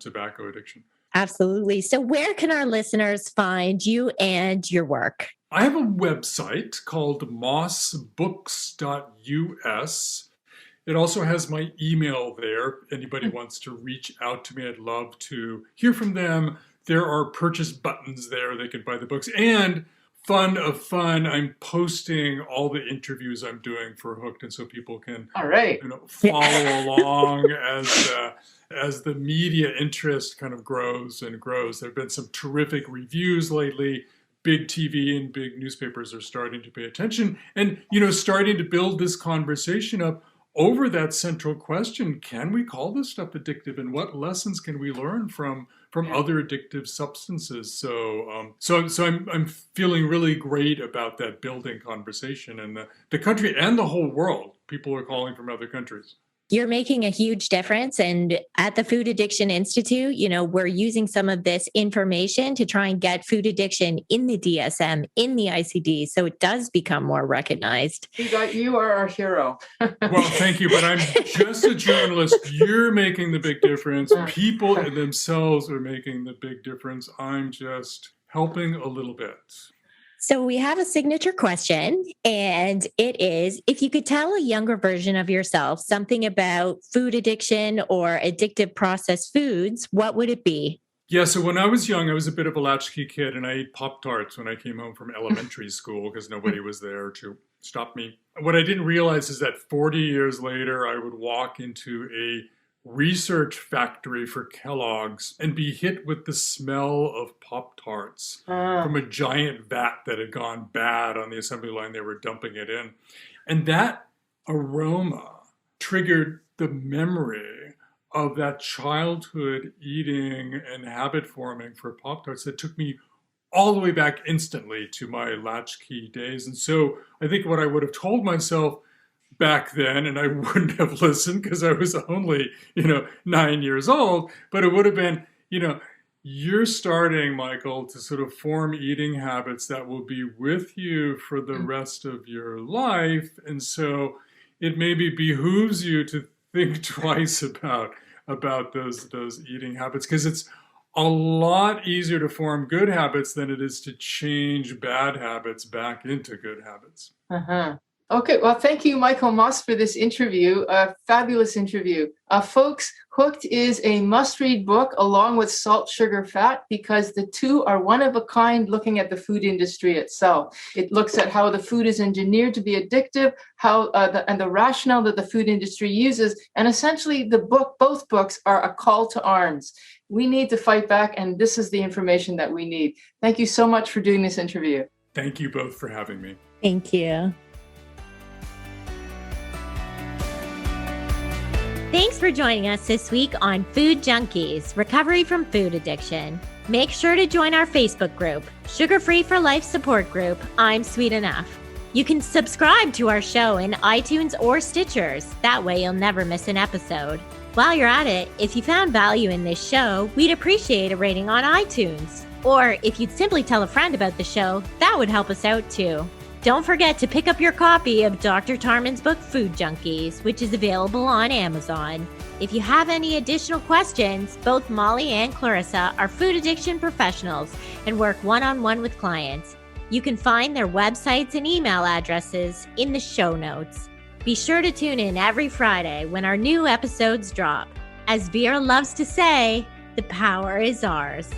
tobacco addiction. Absolutely. So where can our listeners find you and your work? I have a website called mossbooks.us. It also has my email there. Anybody wants to reach out to me, I'd love to hear from them. There are purchase buttons there. They can buy the books. And fun, I'm posting all the interviews I'm doing for Hooked, and so people can follow along as the media interest kind of grows and grows. There have been some terrific reviews lately. Big TV and big newspapers are starting to pay attention and, starting to build this conversation up over that central question: can we call this stuff addictive, and what lessons can we learn from other addictive substances? So I'm feeling really great about that building conversation, and the country and the whole world. People are calling from other countries. You're making a huge difference. And at the Food Addiction Institute, we're using some of this information to try and get food addiction in the DSM, in the ICD, so it does become more recognized. You are our hero. Well, thank you. But I'm just a journalist. You're making the big difference. People themselves are making the big difference. I'm just helping a little bit. So we have a signature question, and it is, if you could tell a younger version of yourself something about food addiction or addictive processed foods, what would it be? Yeah, so when I was young, I was a bit of a latchkey kid, and I ate Pop-Tarts when I came home from elementary school because nobody was there to stop me. What I didn't realize is that 40 years later, I would walk into a research factory for Kellogg's and be hit with the smell of Pop-Tarts from a giant vat that had gone bad on the assembly line. They were dumping it in. And that aroma triggered the memory of that childhood eating and habit forming for Pop-Tarts that took me all the way back instantly to my latchkey days. And so I think what I would have told myself back then, and I wouldn't have listened because I was only, 9 years old, but it would have been, you're starting, Michael, to sort of form eating habits that will be with you for the rest of your life. And so it maybe behooves you to think twice about those eating habits, because it's a lot easier to form good habits than it is to change bad habits back into good habits. Okay, well, thank you, Michael Moss, for this interview, a fabulous interview. Folks, Hooked is a must-read book along with Salt, Sugar, Fat, because the two are one of a kind looking at the food industry itself. It looks at how the food is engineered to be addictive, and the rationale that the food industry uses, and essentially both books are a call to arms. We need to fight back, and this is the information that we need. Thank you so much for doing this interview. Thank you both for having me. Thank you. Thanks for joining us this week on Food Junkies, Recovery from Food Addiction. Make sure to join our Facebook group, Sugar Free for Life support group, I'm Sweet Enough. You can subscribe to our show in iTunes or Stitchers. That way you'll never miss an episode. While you're at it, if you found value in this show, we'd appreciate a rating on iTunes. Or if you'd simply tell a friend about the show, that would help us out too. Don't forget to pick up your copy of Dr. Tarman's book, Food Junkies, which is available on Amazon. If you have any additional questions, both Molly and Clarissa are food addiction professionals and work one-on-one with clients. You can find their websites and email addresses in the show notes. Be sure to tune in every Friday when our new episodes drop. As Vera loves to say, the power is ours.